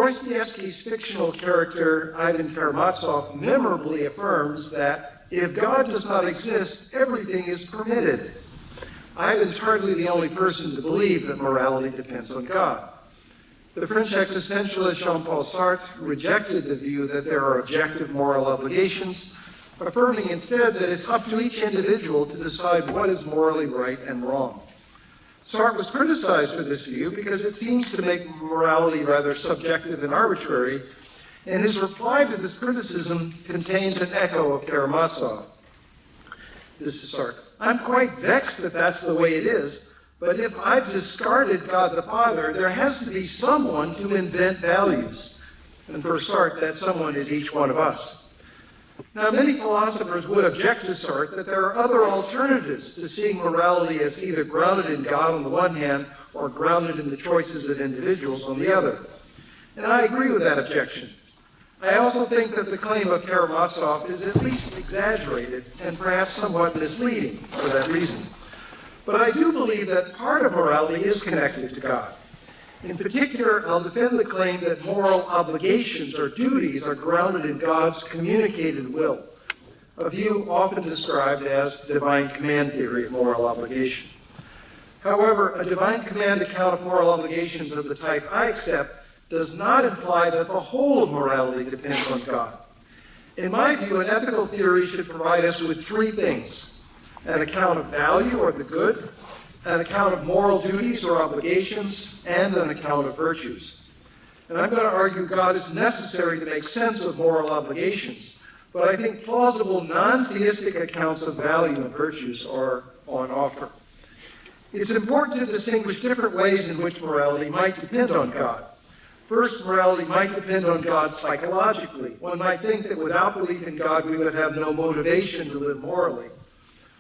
Dostoevsky's fictional character, Ivan Karamazov, memorably affirms that if God does not exist, everything is permitted. Ivan's hardly the only person to believe that morality depends on God. The French existentialist Jean-Paul Sartre rejected the view that there are objective moral obligations, affirming instead that it's up to each individual to decide what is morally right and wrong. Sartre was criticized for this view because it seems to make morality rather subjective and arbitrary, and his reply to this criticism contains an echo of Karamazov. This is Sartre. I'm quite vexed that that's the way it is, but if I've discarded God the Father, there has to be someone to invent values. And for Sartre, that someone is each one of us. Now, many philosophers would object to Sartre that there are other alternatives to seeing morality as either grounded in God on the one hand or grounded in the choices of individuals on the other. And I agree with that objection. I also think that the claim of Karamazov is at least exaggerated and perhaps somewhat misleading for that reason. But I do believe that part of morality is connected to God. In particular, I'll defend the claim that moral obligations or duties are grounded in God's communicated will, a view often described as divine command theory of moral obligation. However, a divine command account of moral obligations of the type I accept does not imply that the whole of morality depends on God. In my view, an ethical theory should provide us with three things: an account of value or the good, an account of moral duties or obligations, and an account of virtues. And I'm going to argue God is necessary to make sense of moral obligations, but I think plausible non-theistic accounts of value and virtues are on offer. It's important to distinguish different ways in which morality might depend on God. First, morality might depend on God psychologically. One might think that without belief in God, we would have no motivation to live morally.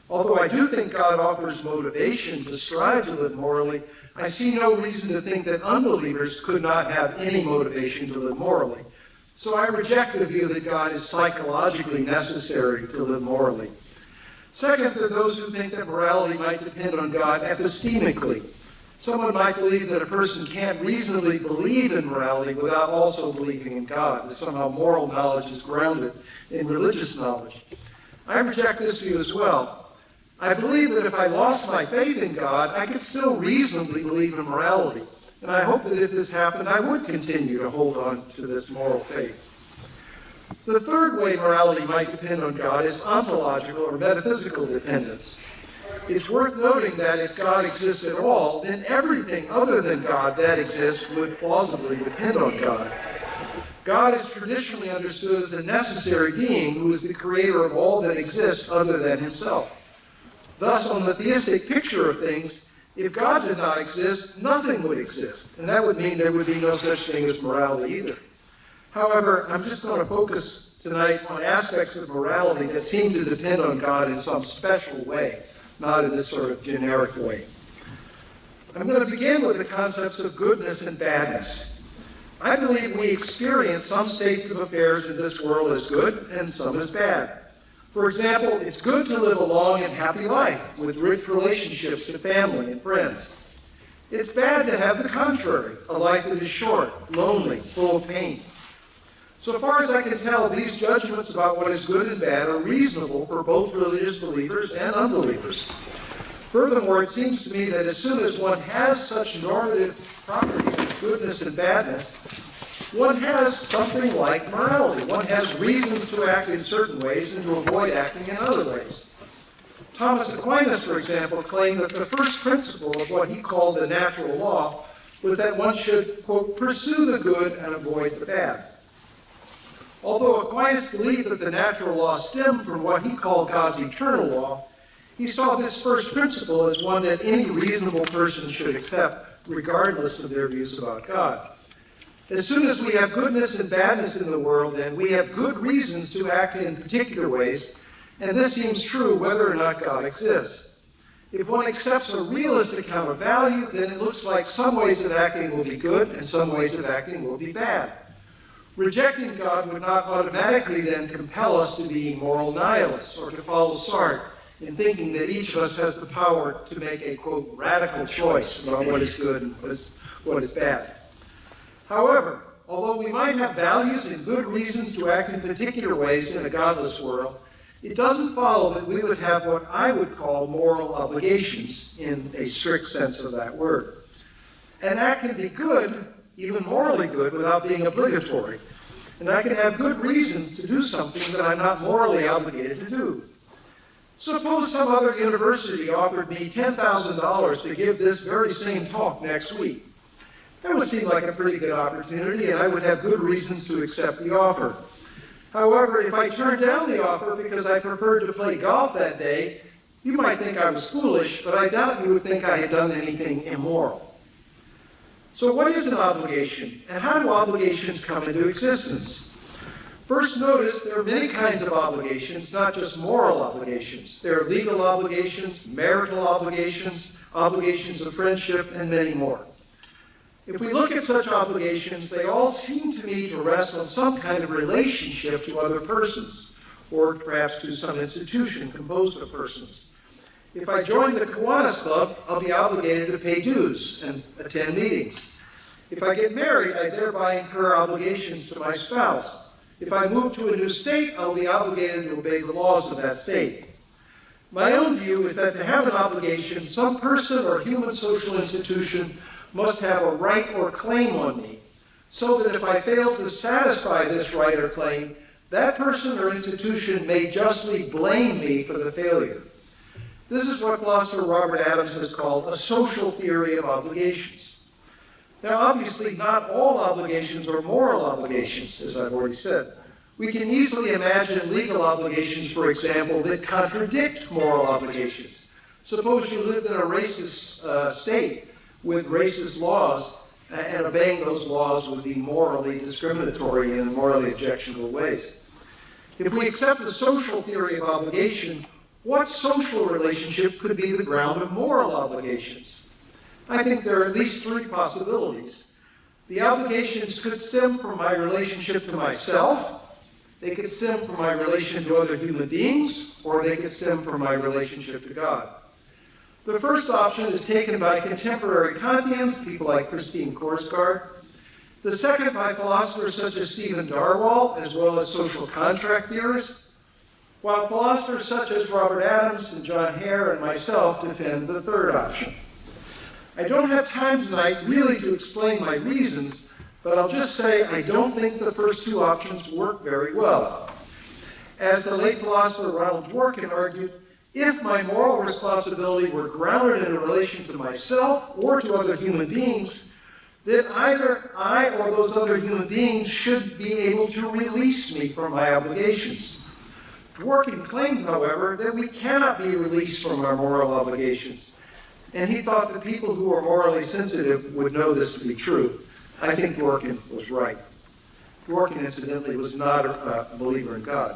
Although I do think God offers motivation to strive to live morally, I see no reason to think that unbelievers could not have any motivation to live morally. So I reject the view that God is psychologically necessary to live morally. Second, there are those who think that morality might depend on God epistemically. Someone might believe that a person can't reasonably believe in morality without also believing in God, that somehow moral knowledge is grounded in religious knowledge. I reject this view as well. I believe that if I lost my faith in God, I could still reasonably believe in morality. And I hope that if this happened, I would continue to hold on to this moral faith. The third way morality might depend on God is ontological or metaphysical dependence. It's worth noting that if God exists at all, then everything other than God that exists would plausibly depend on God. God is traditionally understood as a necessary being who is the creator of all that exists other than himself. Thus, on the theistic picture of things, if God did not exist, nothing would exist, and that would mean there would be no such thing as morality either. However, I'm just going to focus tonight on aspects of morality that seem to depend on God in some special way, not in this sort of generic way. I'm going to begin with the concepts of goodness and badness. I believe we experience some states of affairs in this world as good and some as bad. For example, it's good to live a long and happy life with rich relationships to family and friends. It's bad to have the contrary, a life that is short, lonely, full of pain. So far as I can tell, these judgments about what is good and bad are reasonable for both religious believers and unbelievers. Furthermore, it seems to me that as soon as one has such normative properties as goodness and badness, one has something like morality. One has reasons to act in certain ways and to avoid acting in other ways. Thomas Aquinas, for example, claimed that the first principle of what he called the natural law was that one should, quote, pursue the good and avoid the bad. Although Aquinas believed that the natural law stemmed from what he called God's eternal law, he saw this first principle as one that any reasonable person should accept, regardless of their views about God. As soon as we have goodness and badness in the world, then we have good reasons to act in particular ways, and this seems true whether or not God exists. If one accepts a realist account of value, then it looks like some ways of acting will be good and some ways of acting will be bad. Rejecting God would not automatically then compel us to be moral nihilists or to follow Sartre in thinking that each of us has the power to make a, quote, radical choice about what is good and what is bad. However, although we might have values and good reasons to act in particular ways in a godless world, it doesn't follow that we would have what I would call moral obligations in a strict sense of that word. An act can be good, even morally good, without being obligatory. And I can have good reasons to do something that I'm not morally obligated to do. Suppose some other university offered me $10,000 to give this very same talk next week. That would seem like a pretty good opportunity, and I would have good reasons to accept the offer. However, if I turned down the offer because I preferred to play golf that day, you might think I was foolish, but I doubt you would think I had done anything immoral. So what is an obligation, and how do obligations come into existence? First, notice there are many kinds of obligations, not just moral obligations. There are legal obligations, marital obligations, obligations of friendship, and many more. If we look at such obligations, they all seem to me to rest on some kind of relationship to other persons, or perhaps to some institution composed of persons. If I join the Kiwanis Club, I'll be obligated to pay dues and attend meetings. If I get married, I thereby incur obligations to my spouse. If I move to a new state, I'll be obligated to obey the laws of that state. My own view is that to have an obligation, some person or human social institution must have a right or claim on me, so that if I fail to satisfy this right or claim, that person or institution may justly blame me for the failure. This is what philosopher Robert Adams has called a social theory of obligations. Now, obviously, not all obligations are moral obligations, as I've already said. We can easily imagine legal obligations, for example, that contradict moral obligations. Suppose you lived in a racist state with racist laws, and obeying those laws would be morally discriminatory in morally objectionable ways. If we accept the social theory of obligation, what social relationship could be the ground of moral obligations? I think there are at least three possibilities. The obligations could stem from my relationship to myself, they could stem from my relation to other human beings, or they could stem from my relationship to God. The first option is taken by contemporary Kantians, people like Christine Korsgaard. The second by philosophers such as Stephen Darwall, as well as social contract theorists, while philosophers such as Robert Adams and John Hare and myself defend the third option. I don't have time tonight really to explain my reasons, but I'll just say I don't think the first two options work very well. As the late philosopher Ronald Dworkin argued, if my moral responsibility were grounded in a relation to myself or to other human beings, then either I or those other human beings should be able to release me from my obligations. Dworkin claimed, however, that we cannot be released from our moral obligations, and he thought that people who are morally sensitive would know this to be true. I think Dworkin was right. Dworkin, incidentally, was not a believer in God.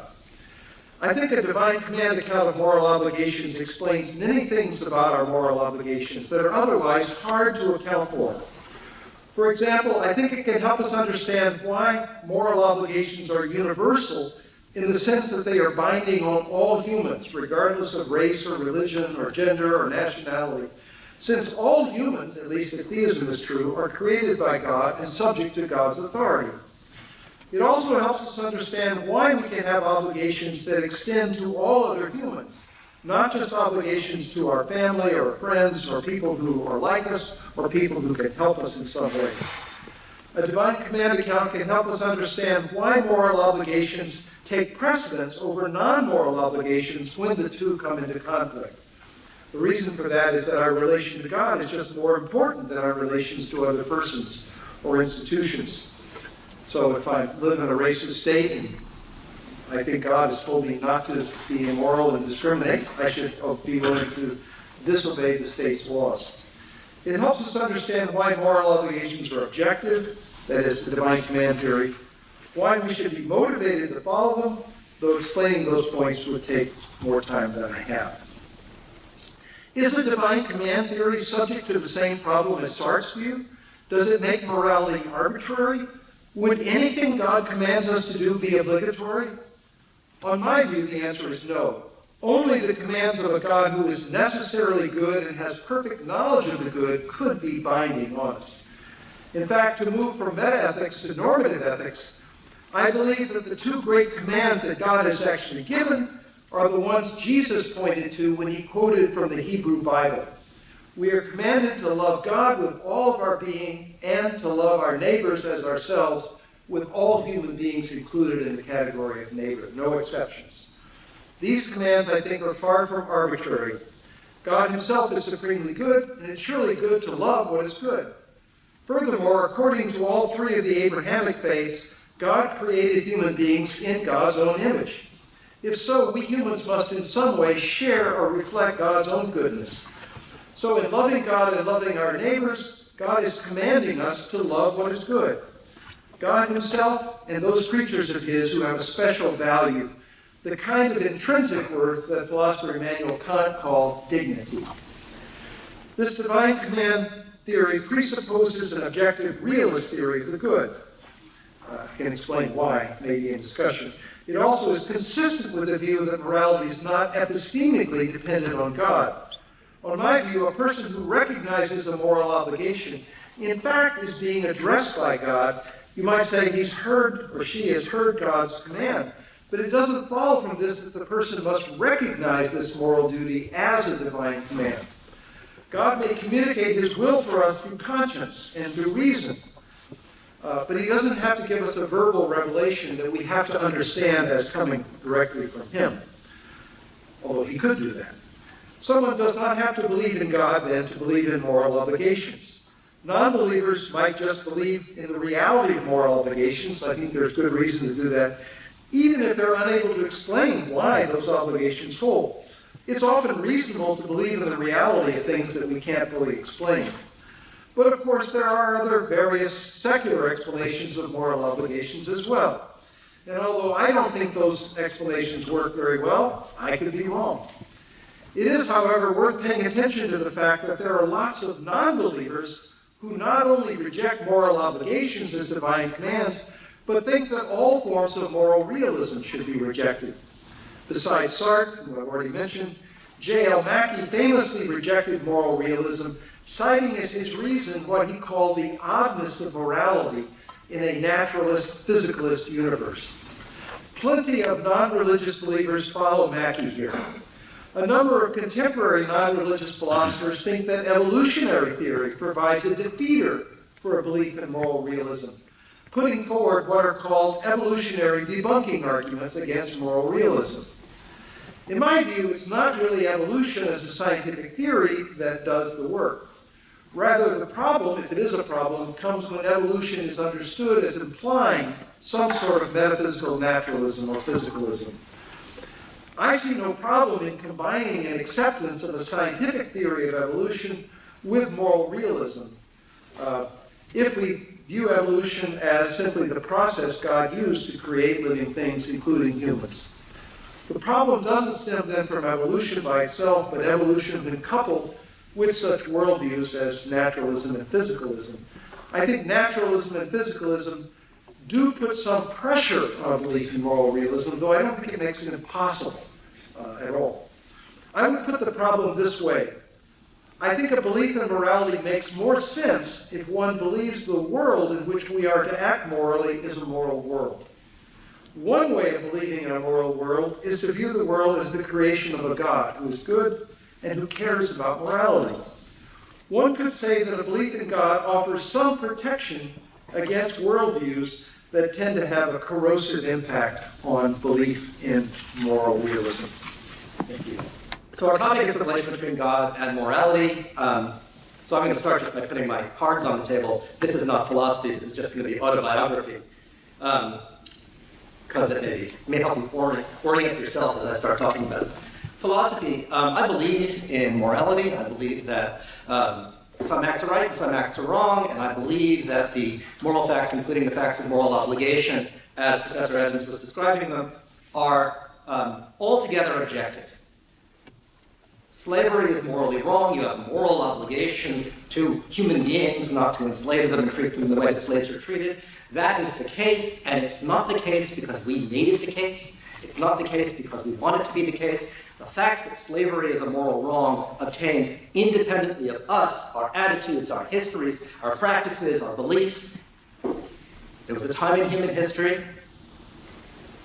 I think a divine command account of moral obligations explains many things about our moral obligations that are otherwise hard to account for. For example, I think it can help us understand why moral obligations are universal in the sense that they are binding on all humans, regardless of race or religion or gender or nationality. Since all humans, at least if theism is true, are created by God and subject to God's authority. It also helps us understand why we can have obligations that extend to all other humans, not just obligations to our family or friends or people who are like us or people who can help us in some way. A divine command account can help us understand why moral obligations take precedence over non-moral obligations when the two come into conflict. The reason for that is that our relation to God is just more important than our relations to other persons or institutions. So if I live in a racist state and I think God has told me not to be immoral and discriminate, I should be willing to disobey the state's laws. It helps us understand why moral obligations are objective, that is, the divine command theory, why we should be motivated to follow them, though explaining those points would take more time than I have. Is the divine command theory subject to the same problem as Sartre's view? Does it make morality arbitrary? Would anything God commands us to do be obligatory? On my view, the answer is no. Only the commands of a God who is necessarily good and has perfect knowledge of the good could be binding on us. In fact, to move from metaethics to normative ethics, I believe that the two great commands that God has actually given are the ones Jesus pointed to when he quoted from the Hebrew Bible. We are commanded to love God with all of our being and to love our neighbors as ourselves, with all human beings included in the category of neighbor, no exceptions. These commands, I think, are far from arbitrary. God himself is supremely good, and it's surely good to love what is good. Furthermore, according to all three of the Abrahamic faiths, God created human beings in God's own image. If so, we humans must in some way share or reflect God's own goodness. So in loving God and loving our neighbors, God is commanding us to love what is good. God himself and those creatures of his who have a special value, the kind of intrinsic worth that philosopher Immanuel Kant called dignity. This divine command theory presupposes an objective realist theory of the good. I can explain why, maybe in discussion. It also is consistent with the view that morality is not epistemically dependent on God. On my view, a person who recognizes a moral obligation, in fact, is being addressed by God. You might say he's heard or she has heard God's command, but it doesn't follow from this that the person must recognize this moral duty as a divine command. God may communicate his will for us through conscience and through reason, but he doesn't have to give us a verbal revelation that we have to understand as coming directly from him, although he could do that. Someone does not have to believe in God, then, to believe in moral obligations. Non-believers might just believe in the reality of moral obligations. I think there's good reason to do that, even if they're unable to explain why those obligations hold. It's often reasonable to believe in the reality of things that we can't fully explain. But of course, there are other various secular explanations of moral obligations as well. And although I don't think those explanations work very well, I could be wrong. It is, however, worth paying attention to the fact that there are lots of non-believers who not only reject moral obligations as divine commands, but think that all forms of moral realism should be rejected. Besides Sartre, who I've already mentioned, J.L. Mackie famously rejected moral realism, citing as his reason what he called the oddness of morality in a naturalist, physicalist universe. Plenty of non-religious believers follow Mackie here. A number of contemporary non-religious philosophers think that evolutionary theory provides a defeater for a belief in moral realism, putting forward what are called evolutionary debunking arguments against moral realism. In my view, it's not really evolution as a scientific theory that does the work. Rather, the problem, if it is a problem, comes when evolution is understood as implying some sort of metaphysical naturalism or physicalism. I see no problem in combining an acceptance of a scientific theory of evolution with moral realism, if we view evolution as simply the process God used to create living things, including humans. The problem doesn't stem then from evolution by itself, but evolution when coupled with such worldviews as naturalism and physicalism. I think naturalism and physicalism do put some pressure on belief in moral realism, though I don't think it makes it impossible at all. I would put the problem this way. I think a belief in morality makes more sense if one believes the world in which we are to act morally is a moral world. One way of believing in a moral world is to view the world as the creation of a God who is good and who cares about morality. One could say that a belief in God offers some protection against worldviews that tend to have a corrosive impact on belief in moral realism. Thank you. So our topic is the relation between God and morality. So I'm going to start just by putting my cards on the table. This is not philosophy. This is just going to be autobiography. Because it may help you orient yourself as I start talking about it. Philosophy, I believe in morality. I believe that some acts are right and some acts are wrong, and I believe that the moral facts, including the facts of moral obligation, as Professor Evans was describing them, are altogether objective. Slavery is morally wrong. You have a moral obligation to human beings not to enslave them and treat them the way that slaves are treated. That is the case, and it's not the case because we made it the case. It's not the case because we want it to be the case. The fact that slavery is a moral wrong obtains independently of us, our attitudes, our histories, our practices, our beliefs. There was a time in human history,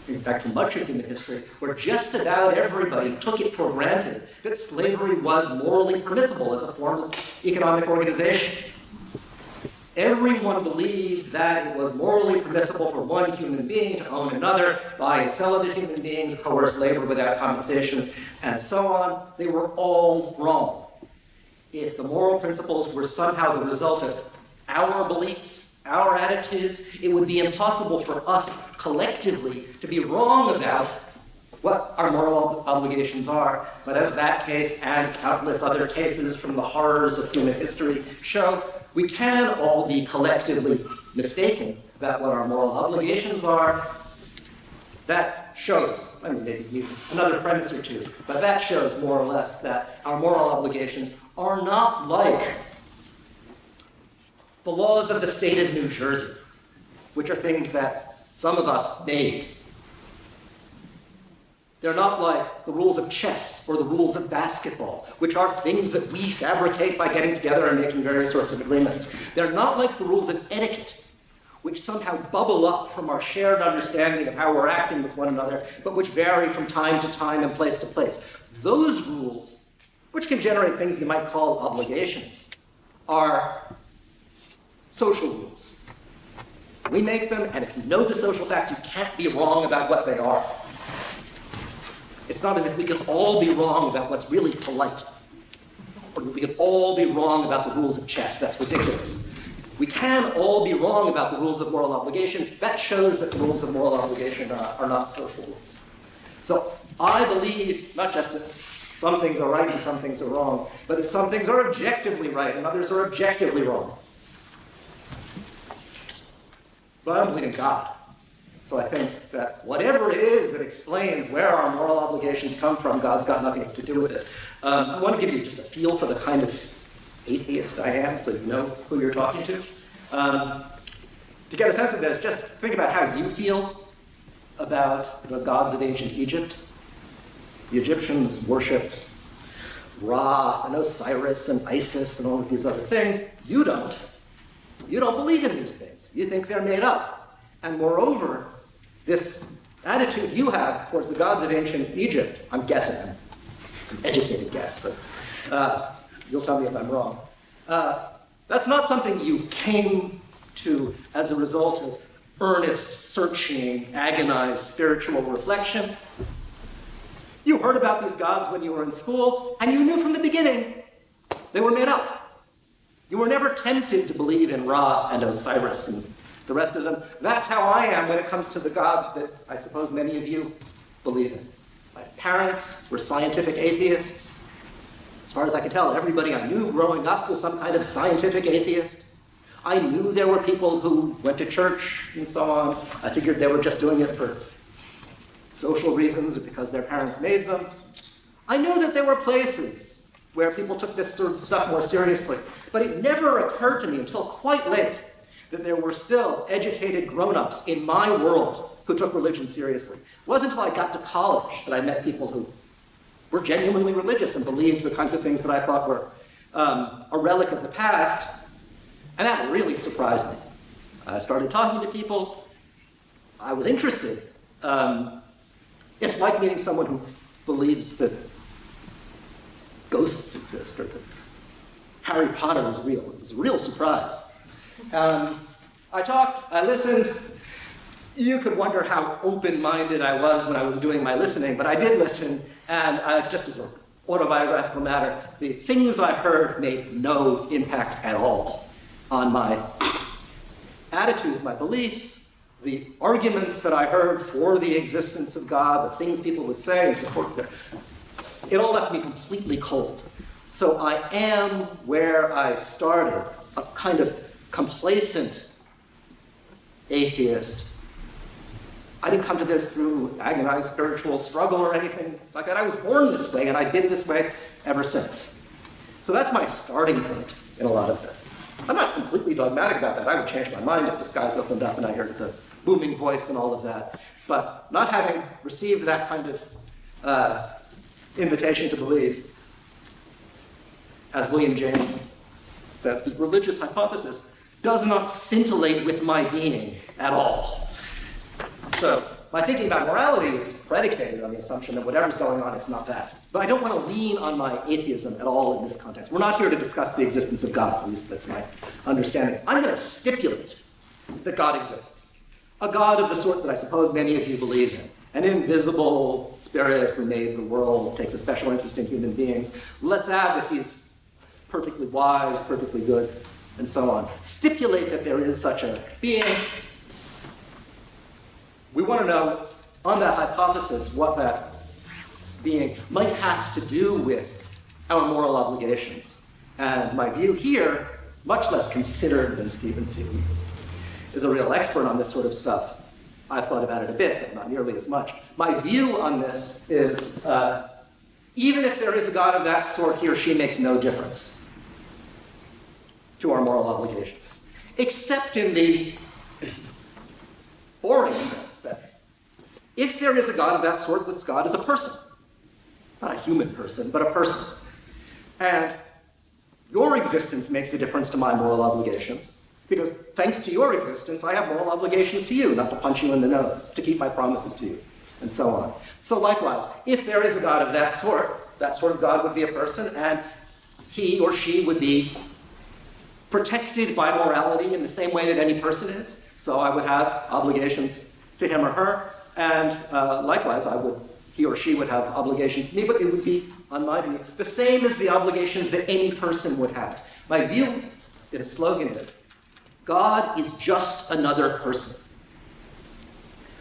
in fact, for much of human history, where just about everybody took it for granted that slavery was morally permissible as a form of economic organization. Everyone believed that it was morally permissible for one human being to own another, buy and sell other human beings, coerce labor without compensation, and so on. They were all wrong. If the moral principles were somehow the result of our beliefs, our attitudes, it would be impossible for us collectively to be wrong about what our moral obligations are. But as that case and countless other cases from the horrors of human history show, we can all be collectively mistaken about what our moral obligations are. That shows, I mean, maybe another premise or two, but that shows more or less that our moral obligations are not like the laws of the state of New Jersey, which are things that some of us made. They're not like the rules of chess or the rules of basketball, which are things that we fabricate by getting together and making various sorts of agreements. They're not like the rules of etiquette, which somehow bubble up from our shared understanding of how we're acting with one another, but which vary from time to time and place to place. Those rules, which can generate things you might call obligations, are social rules. We make them, and if you know the social facts, you can't be wrong about what they are. It's not as if we can all be wrong about what's really polite, or we can all be wrong about the rules of chess. That's ridiculous. We can all be wrong about the rules of moral obligation. That shows that the rules of moral obligation are not social rules. So I believe not just that some things are right and some things are wrong, but that some things are objectively right and others are objectively wrong. But I don't believe in God. So I think that whatever it is that explains where our moral obligations come from, God's got nothing to do with it. I want to give you just a feel for the kind of atheist I am, so you know who you're talking to. To get a sense of this, just think about how you feel about the gods of ancient Egypt. The Egyptians worshipped Ra and Osiris and Isis and all of these other things. You don't. You don't believe in these things. You think they're made up. And moreover, this attitude you have towards the gods of ancient Egypt, I'm guessing, it's an educated guess, but you'll tell me if I'm wrong. That's not something you came to as a result of earnest, searching, agonized spiritual reflection. You heard about these gods when you were in school, and you knew from the beginning they were made up. You were never tempted to believe in Ra and Osiris and the rest of them. That's how I am when it comes to the God that I suppose many of you believe in. My parents were scientific atheists. As far as I can tell, everybody I knew growing up was some kind of scientific atheist. I knew there were people who went to church and so on. I figured they were just doing it for social reasons or because their parents made them. I knew that there were places where people took this sort of stuff more seriously. But it never occurred to me until quite late that there were still educated grown-ups in my world who took religion seriously. It wasn't until I got to college that I met people who were genuinely religious and believed the kinds of things that I thought were a relic of the past, and that really surprised me. I started talking to people. I was interested. It's like meeting someone who believes that ghosts exist or that Harry Potter is real. It was a real surprise. I talked, I listened. You could wonder how open-minded I was when I was doing my listening, but I did listen, and just as an autobiographical matter, the things I heard made no impact at all on my attitudes, my beliefs, the arguments that I heard for the existence of God, the things people would say and support. It all left me completely cold. So I am where I started, a kind of complacent atheist. I didn't come to this through agonized spiritual struggle or anything like that. I was born this way, and I've been this way ever since. So that's my starting point in a lot of this. I'm not completely dogmatic about that. I would change my mind if the skies opened up and I heard the booming voice and all of that. But not having received that kind of invitation to believe. As William James said, the religious hypothesis does not scintillate with my being at all. So my thinking about morality is predicated on the assumption that whatever's going on, it's not that. But I don't want to lean on my atheism at all in this context. We're not here to discuss the existence of God, at least that's my understanding. I'm going to stipulate that God exists. A God of the sort that I suppose many of you believe in. An invisible spirit who made the world, takes a special interest in human beings. Let's add that he's perfectly wise, perfectly good, and so on. Stipulate that there is such a being. We want to know, on that hypothesis, what that being might have to do with our moral obligations. And my view here, much less considered than Stephen's view, is a real expert on this sort of stuff. I've thought about it a bit, but not nearly as much. My view on this is, even if there is a God of that sort, he or she makes no difference to our moral obligations, except in the boring sense that if there is a God of that sort, this God is a person. Not a human person, but a person. And your existence makes a difference to my moral obligations, because thanks to your existence, I have moral obligations to you, not to punch you in the nose, to keep my promises to you, and so on. So likewise, if there is a God of that sort of God would be a person, and he or she would be protected by morality in the same way that any person is. So I would have obligations to him or her, and likewise, he or she would have obligations to me, but it would be, on my view, the same as the obligations that any person would have. My view in a slogan is, God is just another person.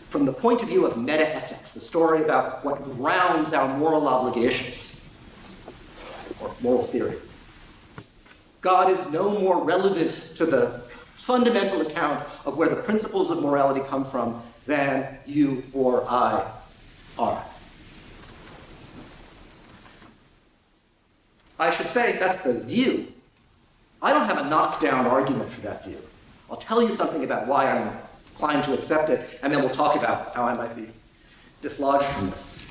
From the point of view of metaethics, the story about what grounds our moral obligations, or moral theory, God is no more relevant to the fundamental account of where the principles of morality come from than you or I are. I should say that's the view. I don't have a knockdown argument for that view. I'll tell you something about why I'm inclined to accept it, and then we'll talk about how I might be dislodged from this.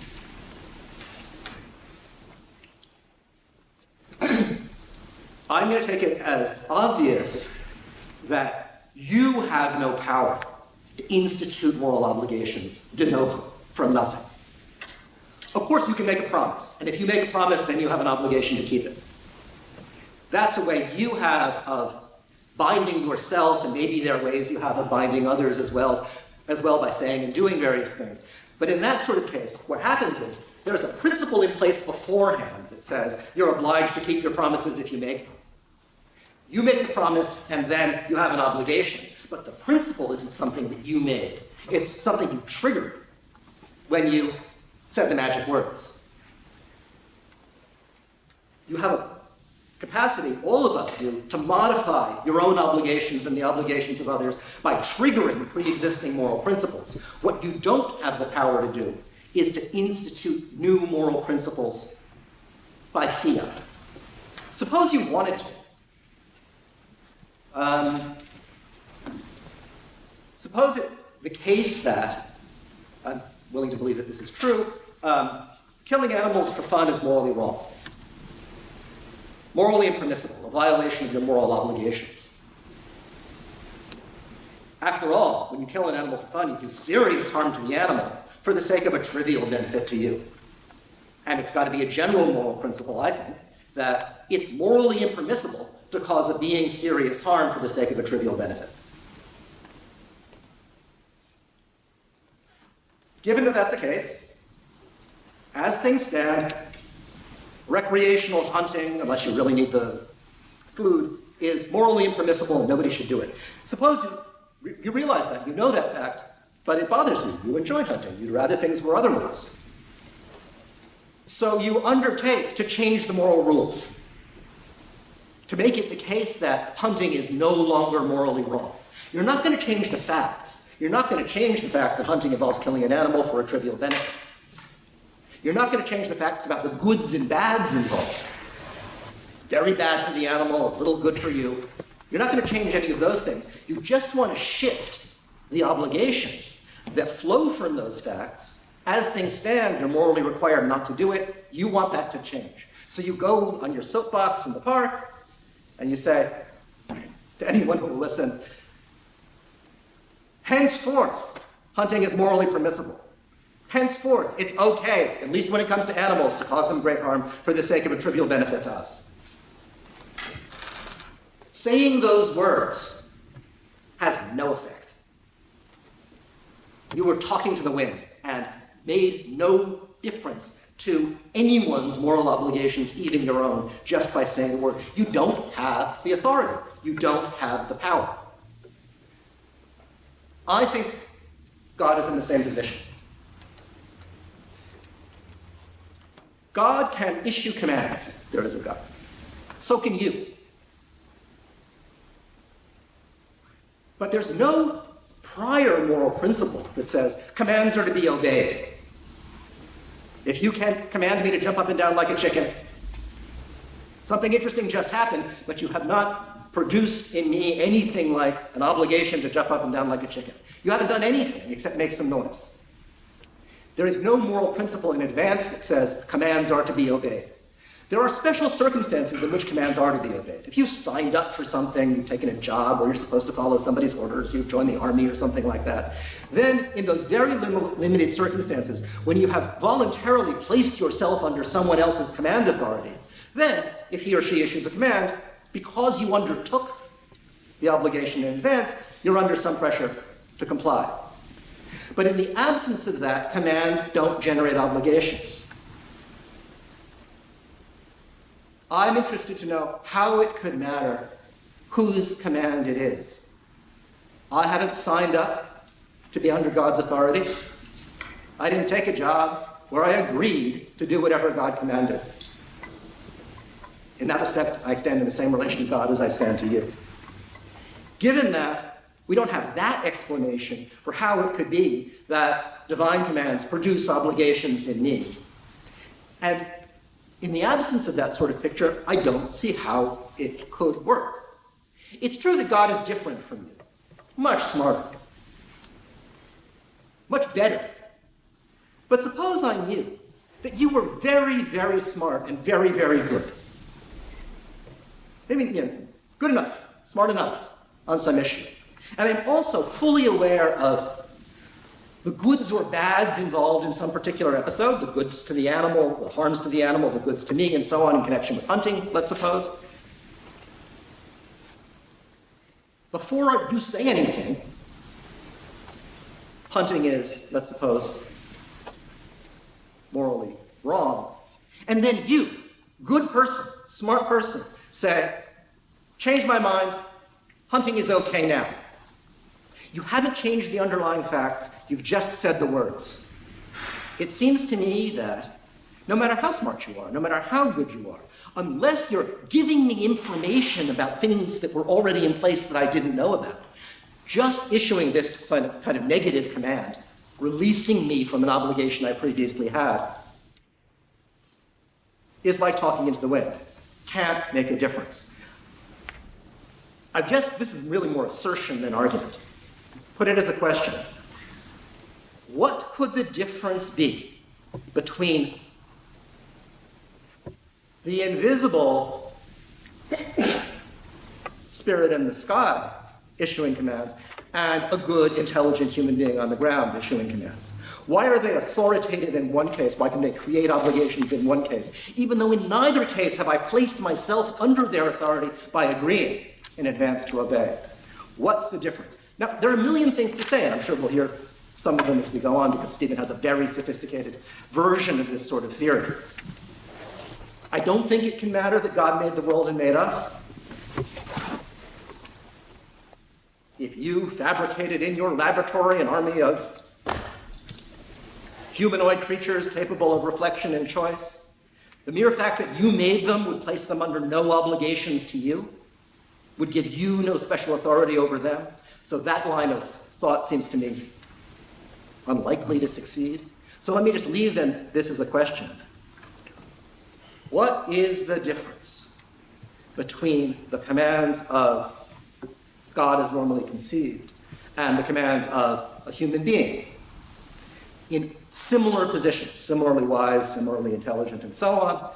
I'm going to take it as obvious that you have no power to institute moral obligations de novo, from nothing. Of course, you can make a promise, and if you make a promise, then you have an obligation to keep it. That's a way you have of binding yourself, and maybe there are ways you have of binding others as well by saying and doing various things. But in that sort of case, what happens is there's a principle in place beforehand that says you're obliged to keep your promises if you make them. You make the promise, and then you have an obligation. But the principle isn't something that you made. It's something you triggered when you said the magic words. You have a capacity, all of us do, to modify your own obligations and the obligations of others by triggering pre-existing moral principles. What you don't have the power to do is to institute new moral principles by fiat. Suppose you wanted to. Suppose it's the case that, I'm willing to believe that this is true, killing animals for fun is morally wrong. Morally impermissible, a violation of your moral obligations. After all, when you kill an animal for fun, you do serious harm to the animal for the sake of a trivial benefit to you. And it's got to be a general moral principle, I think, that it's morally impermissible to cause a being serious harm for the sake of a trivial benefit. Given that that's the case, as things stand, recreational hunting, unless you really need the food, is morally impermissible and nobody should do it. Suppose you realize that, you know that fact, but it bothers you. You enjoy hunting. You'd rather things were otherwise. So you undertake to change the moral rules, to make it the case that hunting is no longer morally wrong. You're not going to change the facts. You're not going to change the fact that hunting involves killing an animal for a trivial benefit. You're not going to change the facts about the goods and bads involved. It's very bad for the animal, a little good for you. You're not going to change any of those things. You just want to shift the obligations that flow from those facts As things stand, you're morally required not to do it. You want that to change. So you go on your soapbox in the park, and you say to anyone who will listen, henceforth, hunting is morally permissible. Henceforth, it's okay, at least when it comes to animals, to cause them great harm for the sake of a trivial benefit to us. Saying those words has no effect. You were talking to the wind and made no difference to anyone's moral obligations, even your own, just by saying the word. You don't have the authority. You don't have the power. I think God is in the same position. God can issue commands. There is a God. So can you. But there's no prior moral principle that says commands are to be obeyed. If you can command me to jump up and down like a chicken, something interesting just happened, but you have not produced in me anything like an obligation to jump up and down like a chicken. You haven't done anything except make some noise. There is no moral principle in advance that says commands are to be obeyed. There are special circumstances in which commands are to be obeyed. If you've signed up for something, you've taken a job where you're supposed to follow somebody's orders, you've joined the army or something like that, then in those very limited circumstances, when you have voluntarily placed yourself under someone else's command authority, then if he or she issues a command, because you undertook the obligation in advance, you're under some pressure to comply. But in the absence of that, commands don't generate obligations. I'm interested to know how it could matter whose command it is. I haven't signed up to be under God's authority. I didn't take a job where I agreed to do whatever God commanded. In that respect, I stand in the same relation to God as I stand to you. Given that, we don't have that explanation for how it could be that divine commands produce obligations in me. And in the absence of that sort of picture, I don't see how it could work. It's true that God is different from you, much smarter, much better. But suppose I knew that you were very, very smart and very, very good. Maybe, good enough, smart enough on some issue. And I'm also fully aware of the goods or bads involved in some particular episode, the goods to the animal, the harms to the animal, the goods to me, and so on in connection with hunting, let's suppose. Before you say anything, hunting is, let's suppose, morally wrong. And then you, good person, smart person, say, change my mind, hunting is okay now. You haven't changed the underlying facts, you've just said the words. It seems to me that no matter how smart you are, no matter how good you are, unless you're giving me information about things that were already in place that I didn't know about, just issuing this kind of negative command, releasing me from an obligation I previously had, is like talking into the wind. Can't make a difference. This is really more assertion than argument. Put it as a question. What could the difference be between the invisible spirit in the sky issuing commands and a good, intelligent human being on the ground issuing commands? Why are they authoritative in one case? Why can they create obligations in one case? Even though in neither case have I placed myself under their authority by agreeing in advance to obey. What's the difference? Now, there are a million things to say, and I'm sure we'll hear some of them as we go on, because Stephen has a very sophisticated version of this sort of theory. I don't think it can matter that God made the world and made us. If you fabricated in your laboratory an army of humanoid creatures capable of reflection and choice, the mere fact that you made them would place them under no obligations to you, would give you no special authority over them. So that line of thought seems to me unlikely to succeed. So let me just leave then this as a question. What is the difference between the commands of God as normally conceived and the commands of a human being? in similar positions, similarly wise, similarly intelligent, and so on.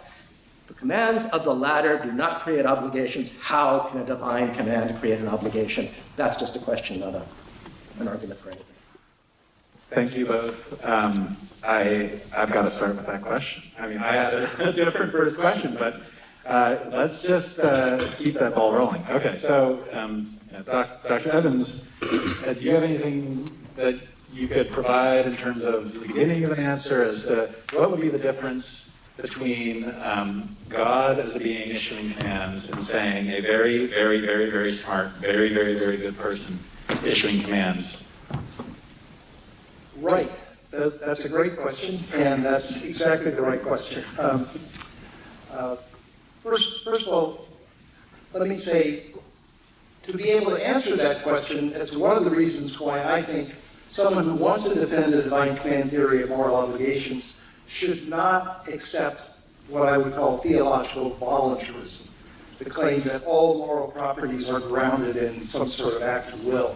The commands of the latter do not create obligations. How can a divine command create an obligation? That's just a question, not an argument for anything. Thank you both. I've got to start with that question. I mean, I had a different first question, but let's just keep that ball rolling. Okay, so Dr. Evans, do you have anything that you could provide in terms of the beginning of an answer as to what would be the difference between God as a being issuing commands and saying a very, very, very, very smart, very, very, very good person issuing commands? Right. That's a great question, and that's exactly the right question. First of all, let me say, to be able to answer that question, it's one of the reasons why I think someone who wants to defend the divine command theory of moral obligations should not accept what I would call theological voluntarism, the claim that all moral properties are grounded in some sort of act of will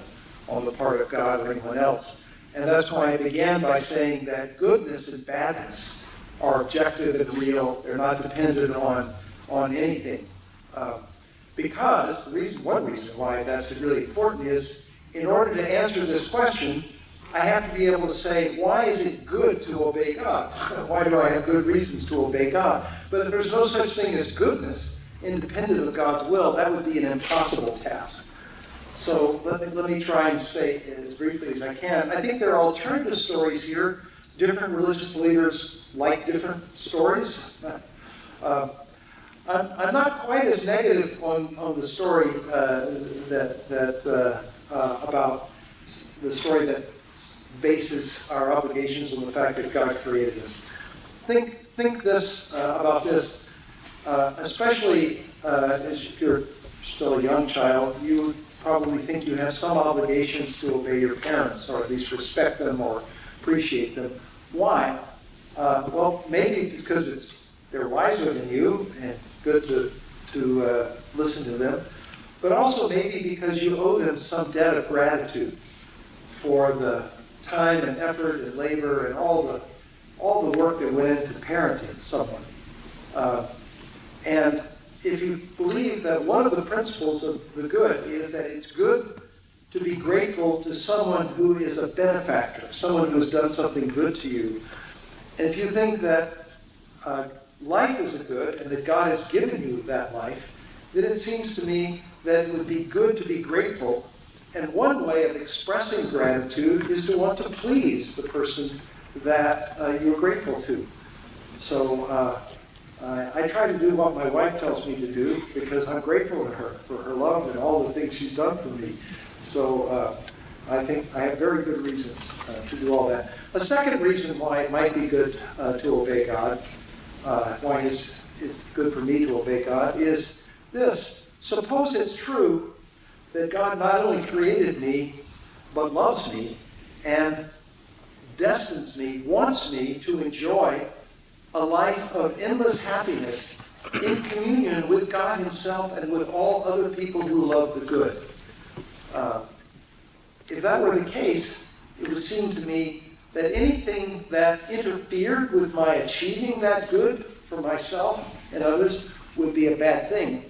on the part of God or anyone else. And that's why I began by saying that goodness and badness are objective and real. They're not dependent on anything. Because one reason why that's really important is, in order to answer this question, I have to be able to say, why is it good to obey God? Why do I have good reasons to obey God? But if there's no such thing as goodness, independent of God's will, that would be an impossible task. So let me try and say it as briefly as I can. I think there are alternative stories here. Different religious leaders like different stories. I'm not quite as negative on the story about the story that bases our obligations on the fact that God created us. Think this about this, especially as you're still a young child, you probably think you have some obligations to obey your parents, or at least respect them or appreciate them. Why? Well, maybe because they're wiser than you and good to listen to them, but also maybe because you owe them some debt of gratitude for the time and effort and labor and all the work that went into parenting someone. And if you believe that one of the principles of the good is that it's good to be grateful to someone who is a benefactor, someone who has done something good to you, and if you think that life is a good and that God has given you that life, then it seems to me that it would be good to be grateful. And one way of expressing gratitude is to want to please the person that you're grateful to. So I try to do what my wife tells me to do because I'm grateful to her for her love and all the things she's done for me. So I think I have very good reasons to do all that. A second reason why it might be good to obey God, why it's good for me to obey God, is this. Suppose it's true that God not only created me, but loves me and destines me, wants me to enjoy a life of endless happiness in communion with God himself and with all other people who love the good. If that were the case, it would seem to me that anything that interfered with my achieving that good for myself and others would be a bad thing.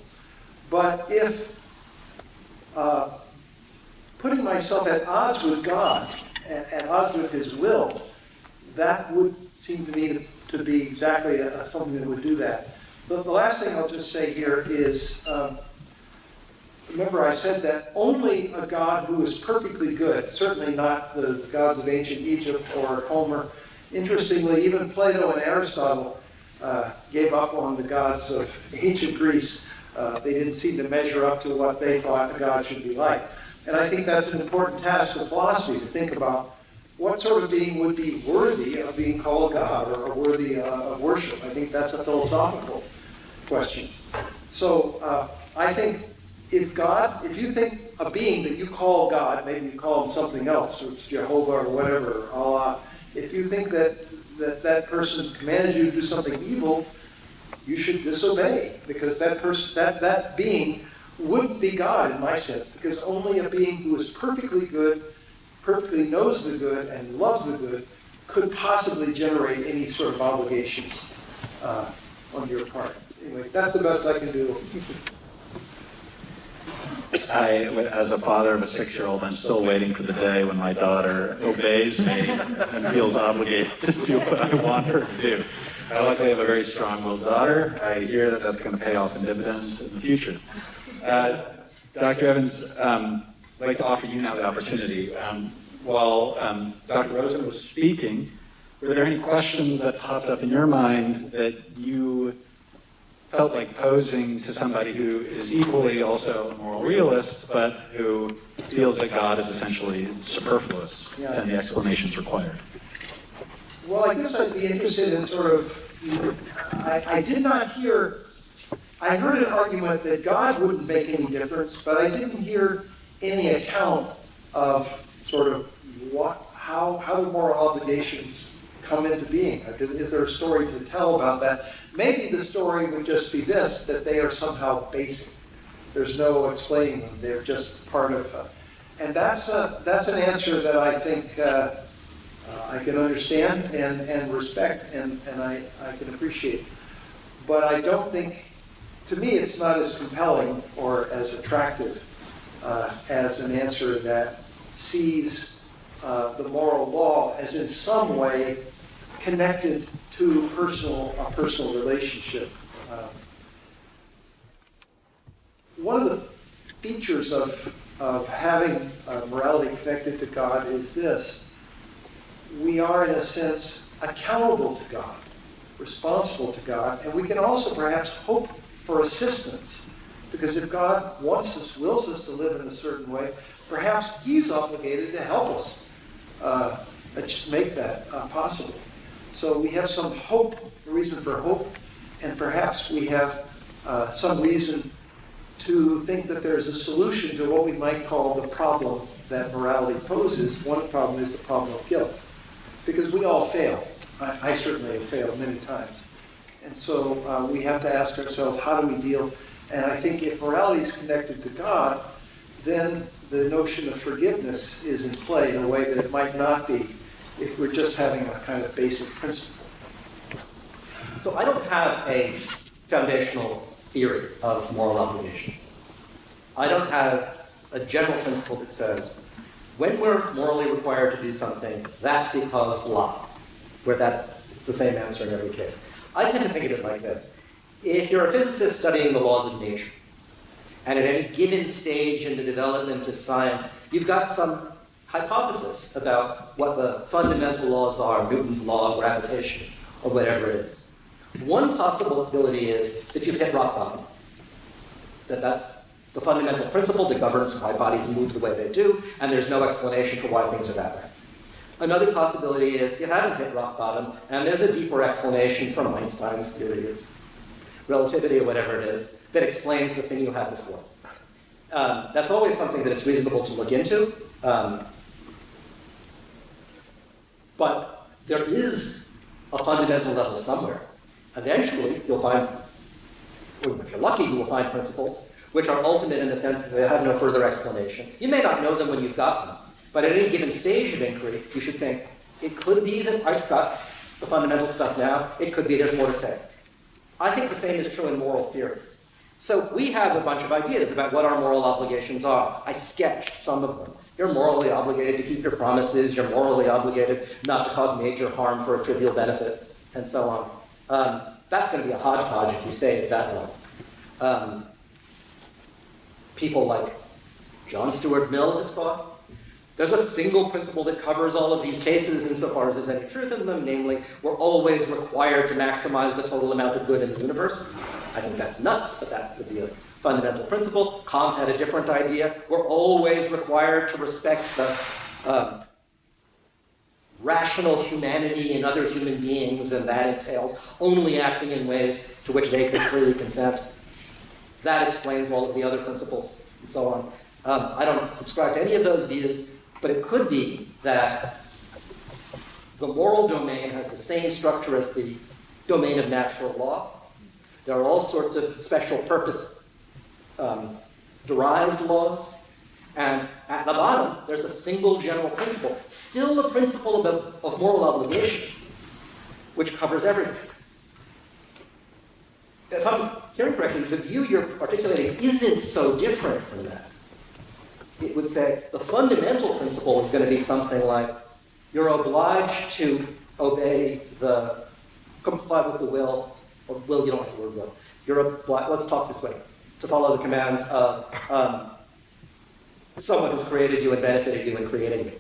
But if putting myself at odds with God, at odds with his will, that would seem to me to be exactly something that would do that. But the last thing I'll just say here is, remember I said that only a God who is perfectly good, certainly not the gods of ancient Egypt or Homer. Interestingly, even Plato and Aristotle gave up on the gods of ancient Greece. They didn't seem to measure up to what they thought a god should be like. And I think that's an important task of philosophy, to think about what sort of being would be worthy of being called God or worthy of worship. I think that's a philosophical question. So I think if you think a being that you call God, maybe you call him something else, or it's Jehovah or whatever, Allah, if you think that person commanded you to do something evil, you should disobey, because that being wouldn't be God in my sense, because only a being who is perfectly good, perfectly knows the good and loves the good, could possibly generate any sort of obligations on your part. Anyway, that's the best I can do. As a father of a 6-year-old, I'm still waiting for the day when my daughter obeys me and feels obligated to do what I want her to do. I luckily have a very strong-willed daughter. I hear that that's going to pay off in dividends in the future. Dr. Evans, I'd like to offer you now the opportunity. While Dr. Rosen was speaking, were there any questions that popped up in your mind that you felt like posing to somebody who is equally also a moral realist, but who feels that God is essentially superfluous and the explanations required? Well, I guess I'd be interested in sort of, I did not hear, I heard an argument that God wouldn't make any difference, but I didn't hear any account of sort of how the moral obligations come into being. Is there a story to tell about that? Maybe the story would just be this, that they are somehow basic. There's no explaining them. They're just part of, and that's an answer that I think I can understand and respect and I can appreciate. But I don't think, to me, it's not as compelling or as attractive as an answer that sees the moral law as in some way connected to a personal relationship. One of the features of having morality connected to God is this: we are, in a sense, accountable to God, responsible to God, and we can also perhaps hope for assistance, because if God wants us, wills us to live in a certain way, perhaps He's obligated to help us make that possible. So we have some hope, a reason for hope, and perhaps we have some reason to think that there's a solution to what we might call the problem that morality poses. One problem is the problem of guilt, because we all fail. I certainly have failed many times. And so we have to ask ourselves, how do we deal? And I think if morality is connected to God, then the notion of forgiveness is in play in a way that it might not be if we're just having a kind of basic principle. So I don't have a foundational theory of moral obligation. I don't have a general principle that says, when we're morally required to do something, that's because blah, where it's the same answer in every case. I tend to think of it like this. If you're a physicist studying the laws of nature, and at any given stage in the development of science, you've got some hypothesis about what the fundamental laws are, Newton's law of gravitation, or whatever it is. One possibility is that you've hit rock bottom. That's the fundamental principle that governs why bodies move the way they do, and there's no explanation for why things are that way. Another possibility is you haven't hit rock bottom, and there's a deeper explanation from Einstein's theory of relativity or whatever it is that explains the thing you had before. That's always something that it's reasonable to look into. But there is a fundamental level somewhere. Eventually, you'll find, if you're lucky, you will find principles which are ultimate in the sense that they have no further explanation. You may not know them when you've got them, but at any given stage of inquiry, you should think, it could be that I've got the fundamental stuff now, it could be there's more to say. I think the same is true in moral theory. So we have a bunch of ideas about what our moral obligations are. I sketched some of them. You're morally obligated to keep your promises, you're morally obligated not to cause major harm for a trivial benefit, and so on. That's going to be a hodgepodge if you stay at that level. People like John Stuart Mill have thought there's a single principle that covers all of these cases insofar as there's any truth in them, namely, we're always required to maximize the total amount of good in the universe. I think that's nuts, but that would be a fundamental principle. Kant had a different idea. We're always required to respect the rational humanity in other human beings, and that entails only acting in ways to which they can freely consent. That explains all of the other principles, and so on. I don't subscribe to any of those views, but it could be that the moral domain has the same structure as the domain of natural law. There are all sorts of special purpose derived laws, And at the bottom, there's a single general principle, still a principle of moral obligation, which covers everything. If I'm hearing correctly, the view you're articulating isn't so different from that. It would say the fundamental principle is going to be something like, you're obliged to comply with the will, or will, you don't have the word will. You're obliged, let's talk this way, to follow the commands of someone who's created you and benefited you and creating you.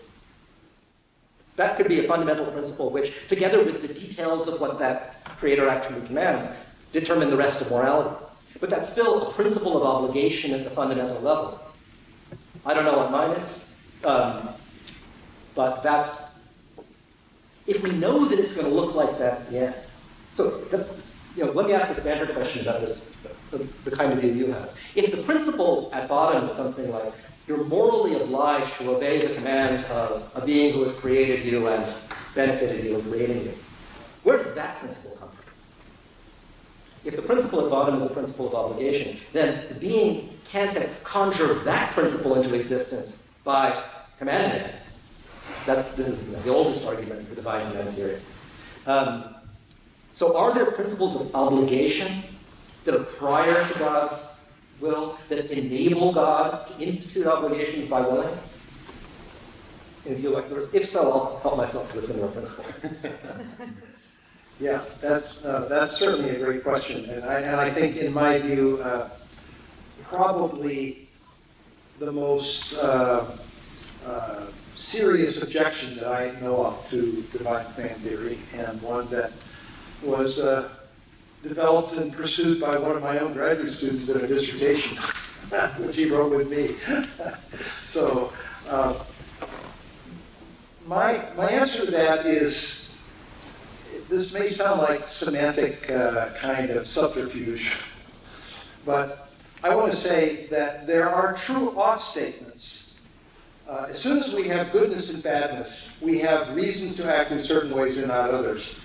That could be a fundamental principle which, together with the details of what that creator actually commands, determine the rest of morality. But that's still a principle of obligation at the fundamental level. I don't know what mine is, but that's, if we know that it's going to look like that, yeah. So, let me ask a standard question about this, the kind of view you have. If the principle at bottom is something like, you're morally obliged to obey the commands of a being who has created you and benefited you and creating you, where does that principle come from? If the principle at bottom is a principle of obligation, then the being can't conjure that principle into existence by commanding it. This is the oldest argument for divine human theory. So are there principles of obligation that are prior to God's will, that enable God to institute obligations by willing? If so, I'll help myself to a similar principle. Yeah, that's certainly a great question, and I think, in my view, probably the most serious objection that I know of to divine command theory, and one that was developed and pursued by one of my own graduate students in a dissertation, which he wrote with me. So, my answer to that is, this may sound like semantic kind of subterfuge, but I want to say that there are true ought statements. As soon as we have goodness and badness, we have reasons to act in certain ways and not others.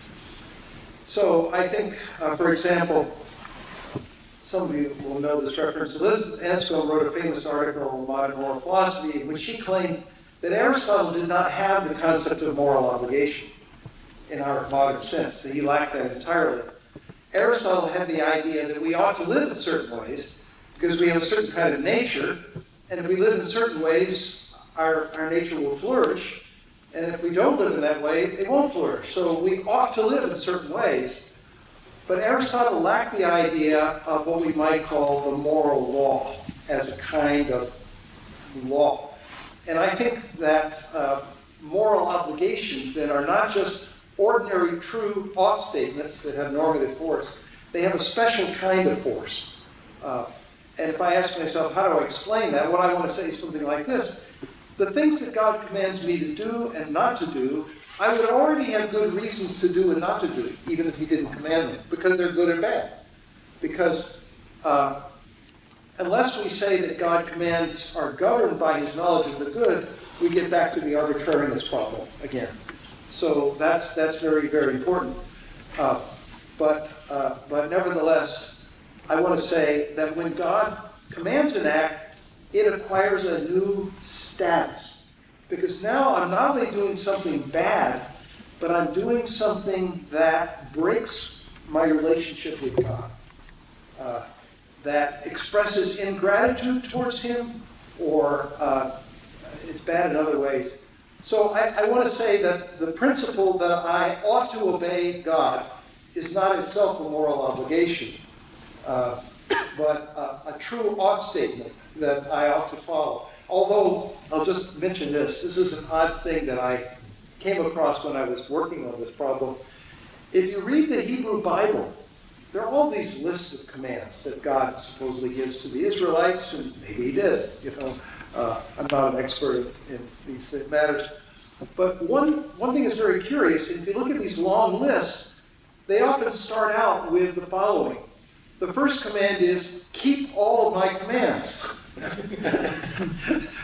So I think, for example, some of you will know this reference. Elizabeth Anscombe wrote a famous article on modern moral philosophy in which she claimed that Aristotle did not have the concept of moral obligation in our modern sense, that he lacked that entirely. Aristotle had the idea that we ought to live in certain ways because we have a certain kind of nature, and if we live in certain ways, our nature will flourish, and if we don't live in that way, it won't flourish. So we ought to live in certain ways. But Aristotle lacked the idea of what we might call the moral law as a kind of law. And I think that moral obligations that are not just ordinary true ought statements that have normative force, they have a special kind of force. And if I ask myself, how do I explain that? What I want to say is something like this. The things that God commands me to do and not to do, I would already have good reasons to do and not to do, even if he didn't command them, because they're good or bad. Because unless we say that God commands are governed by his knowledge of the good, we get back to the arbitrariness problem again. So that's very, very important. But nevertheless, I want to say that when God commands an act, it acquires a new status. Because now I'm not only doing something bad, but I'm doing something that breaks my relationship with God, that expresses ingratitude towards him, or it's bad in other ways. So I want to say that the principle that I ought to obey God is not itself a moral obligation, but a true ought statement that I ought to follow. Although, I'll just mention this. This is an odd thing that I came across when I was working on this problem. If you read the Hebrew Bible, there are all these lists of commands that God supposedly gives to the Israelites, and maybe he did. I'm not an expert in these matters. But one thing is very curious. If you look at these long lists, they often start out with the following. The first command is, keep all of my commands.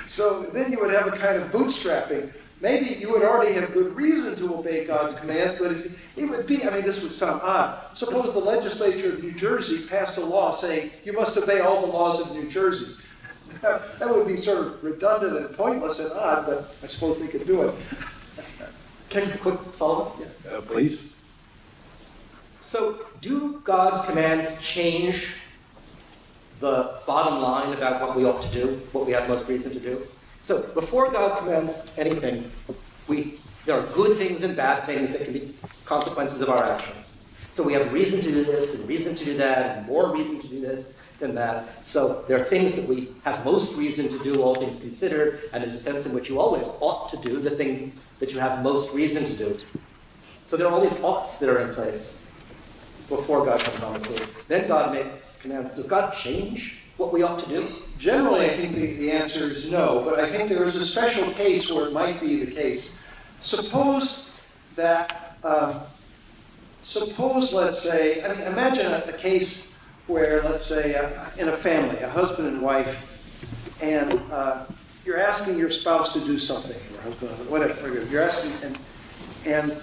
So then you would have a kind of bootstrapping. Maybe you would already have good reason to obey God's commands, but it would be, this would sound odd. Suppose the legislature of New Jersey passed a law saying, you must obey all the laws of New Jersey. That would be sort of redundant and pointless and odd, but I suppose they could do it. Can I quick follow-up? Yeah. Please. So, do God's commands change the bottom line about what we ought to do, what we have most reason to do? So, before God commands anything, there are good things and bad things that can be consequences of our actions. So we have reason to do this, and reason to do that, and more reason to do this than that. So there are things that we have most reason to do, all things considered, and there's a sense in which you always ought to do the thing that you have most reason to do. So there are all these oughts that are in place before God comes on the scene. Then God makes commands. Does God change what we ought to do? Generally, I think the answer is no, but I think there is a special case where it might be the case. Suppose that, let's say, I mean, imagine a case where, let's say, in a family, a husband and wife, and you're asking your spouse to do something, or husband, whatever, you're asking, and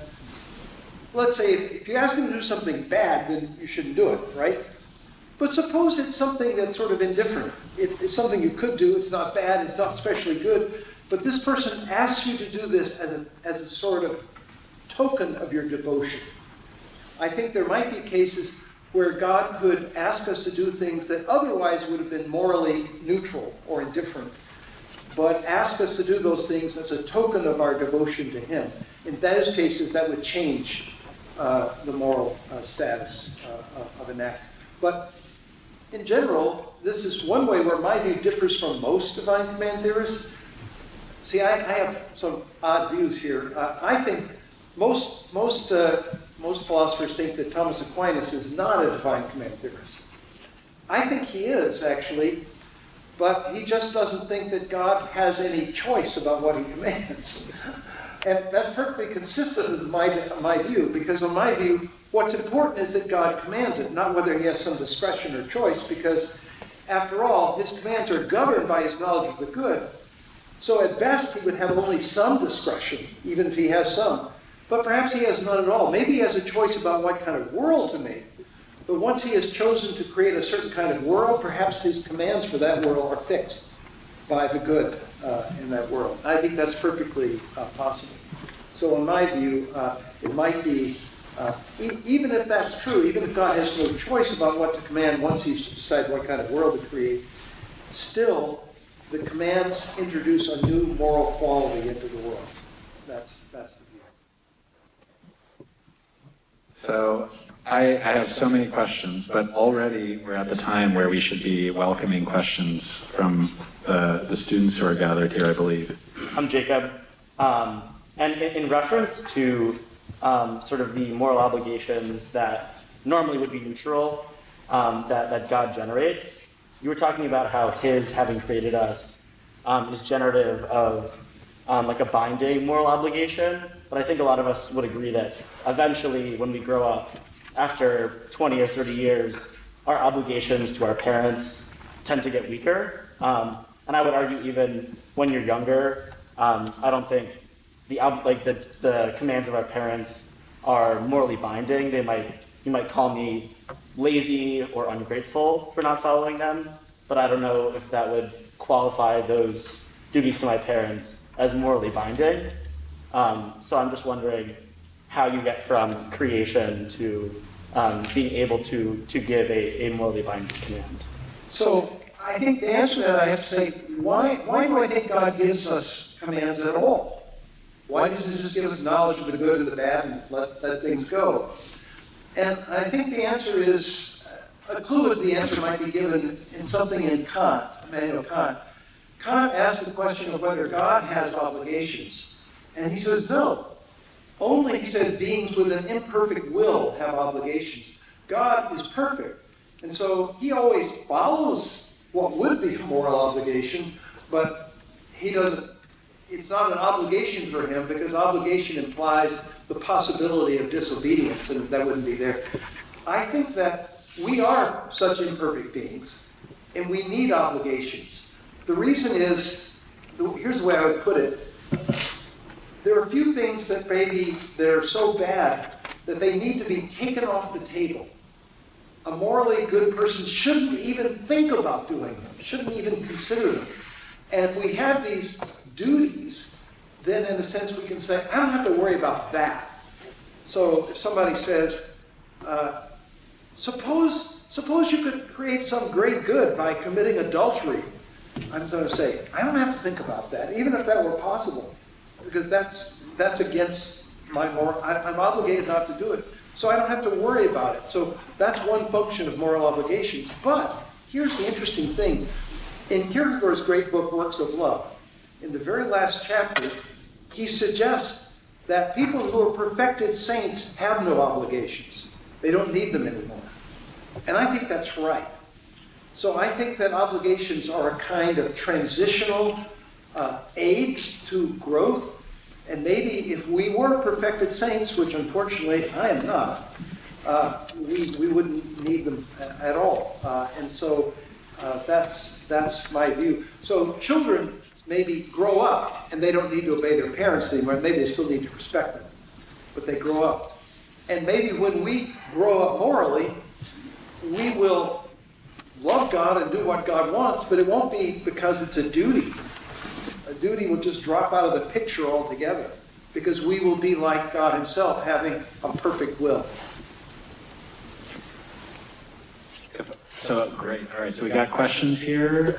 let's say if you ask them to do something bad, then you shouldn't do it, right? But suppose it's something that's sort of indifferent. It's something you could do, it's not bad, it's not especially good, but this person asks you to do this as a sort of token of your devotion. I think there might be cases where God could ask us to do things that otherwise would have been morally neutral or indifferent, but ask us to do those things as a token of our devotion to Him. In those cases, that would change the moral status of an act. But in general, this is one way where my view differs from most divine command theorists. See, I have some odd views here. I think most philosophers think that Thomas Aquinas is not a divine command theorist. I think he is, actually, but he just doesn't think that God has any choice about what he commands. And that's perfectly consistent with my view, because in my view, what's important is that God commands it, not whether he has some discretion or choice, because after all, his commands are governed by his knowledge of the good. So at best, he would have only some discretion, even if he has some. But perhaps he has none at all. Maybe he has a choice about what kind of world to make. But once he has chosen to create a certain kind of world, perhaps his commands for that world are fixed by the good in that world. I think that's perfectly possible. So in my view, it might be, even if that's true, even if God has no choice about what to command once he's decided what kind of world to create, still, the commands introduce a new moral quality into the world. That's the view. So I have so many questions, but already we're at the time where we should be welcoming questions from the students who are gathered here, I believe. I'm Jacob. And in reference to sort of the moral obligations that normally would be neutral, that God generates, you were talking about how his having created us is generative of like a binding moral obligation. But I think a lot of us would agree that eventually when we grow up, after 20 or 30 years, our obligations to our parents tend to get weaker. And I would argue even when you're younger, I don't think the commands of our parents are morally binding. You might call me lazy or ungrateful for not following them, but I don't know if that would qualify those duties to my parents as morally binding. So I'm just wondering how you get from creation to being able to give a morally binding command. So I think the answer to that, I have to say, why do I think God gives us commands at all? Why doesn't he just give us knowledge of the good and the bad and let things go? And I think the answer is, a clue of the answer might be given in something in Kant, Immanuel Kant. Kant asks the question of whether God has obligations. And he says no. Only, he says, beings with an imperfect will have obligations. God is perfect. And so he always follows what would be a moral obligation, but he doesn't. It's not an obligation for him because obligation implies the possibility of disobedience, and that wouldn't be there. I think that we are such imperfect beings, and we need obligations. The reason is, here's the way I would put it. There are a few things that maybe they're so bad that they need to be taken off the table. a morally good person shouldn't even think about doing them, shouldn't even consider them. And if we have these duties, then in a sense we can say, I don't have to worry about that. So if somebody says, suppose you could create some great good by committing adultery, I'm going to say, I don't have to think about that, even if that were possible, because that's against my moral, I'm obligated not to do it. So I don't have to worry about it. So that's one function of moral obligations. But here's the interesting thing. In Kierkegaard's great book, Works of Love, in the very last chapter, he suggests that people who are perfected saints have no obligations. They don't need them anymore. And I think that's right. So I think that obligations are a kind of transitional aid to growth. And maybe if we were perfected saints, which unfortunately I am not, we wouldn't need them at all. And so that's my view. So children maybe grow up and they don't need to obey their parents anymore. Maybe they still need to respect them, but they grow up. And maybe when we grow up morally, we will love God and do what God wants, but it won't be because it's a duty. A duty will just drop out of the picture altogether, because we will be like God himself, having a perfect will. So great. All right. So we got questions here.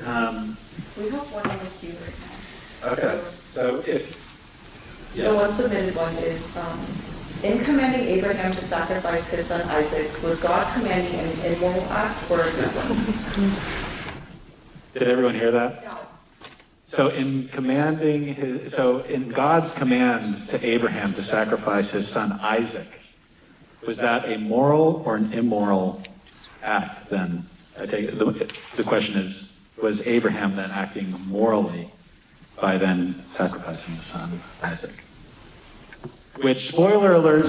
We have one on the queue right now. Okay. So if The one submitted one is, in commanding Abraham to sacrifice his son Isaac, was God commanding an immoral act or a good one? Did everyone hear that? No. So in God's command to Abraham to sacrifice his son Isaac, was that a moral or an immoral act then? I take it, the question is, was Abraham then acting morally by then sacrificing his son Isaac? Which, spoiler alert,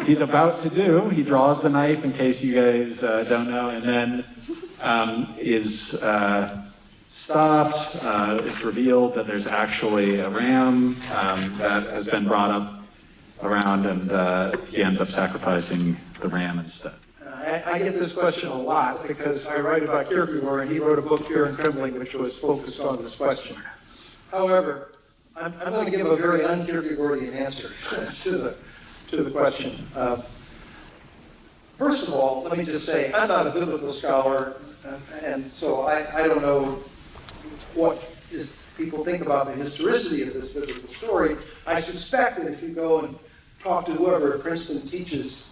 he's about to do. He draws the knife, in case you guys don't know, and then is stopped. It's revealed that there's actually a ram that has been brought up around, and he ends up sacrificing the ram instead. I get this question a lot because I write about Kierkegaard, and he wrote a book, Fear and Trembling, which was focused on this question. However, I'm going to give a very un-Kierkegaardian answer to the question. First of all, let me just say, I'm not a biblical scholar, and so I don't know what people think about the historicity of this biblical story. I suspect that if you go and talk to whoever at Princeton teaches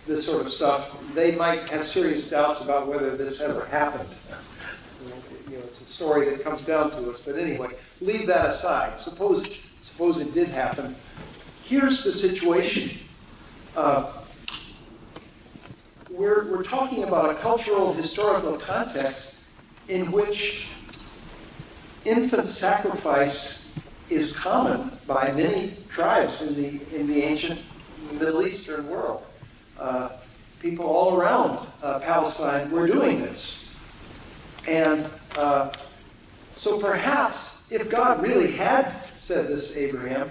this sort of stuff, they might have serious doubts about whether this ever happened. You know, it's a story that comes down to us. But anyway, leave that aside. Suppose it did happen. Here's the situation. We're talking about a cultural, historical context in which infant sacrifice is common by many tribes in the ancient Middle Eastern world. People all around Palestine were doing this. And so perhaps, if God really had said this to Abraham,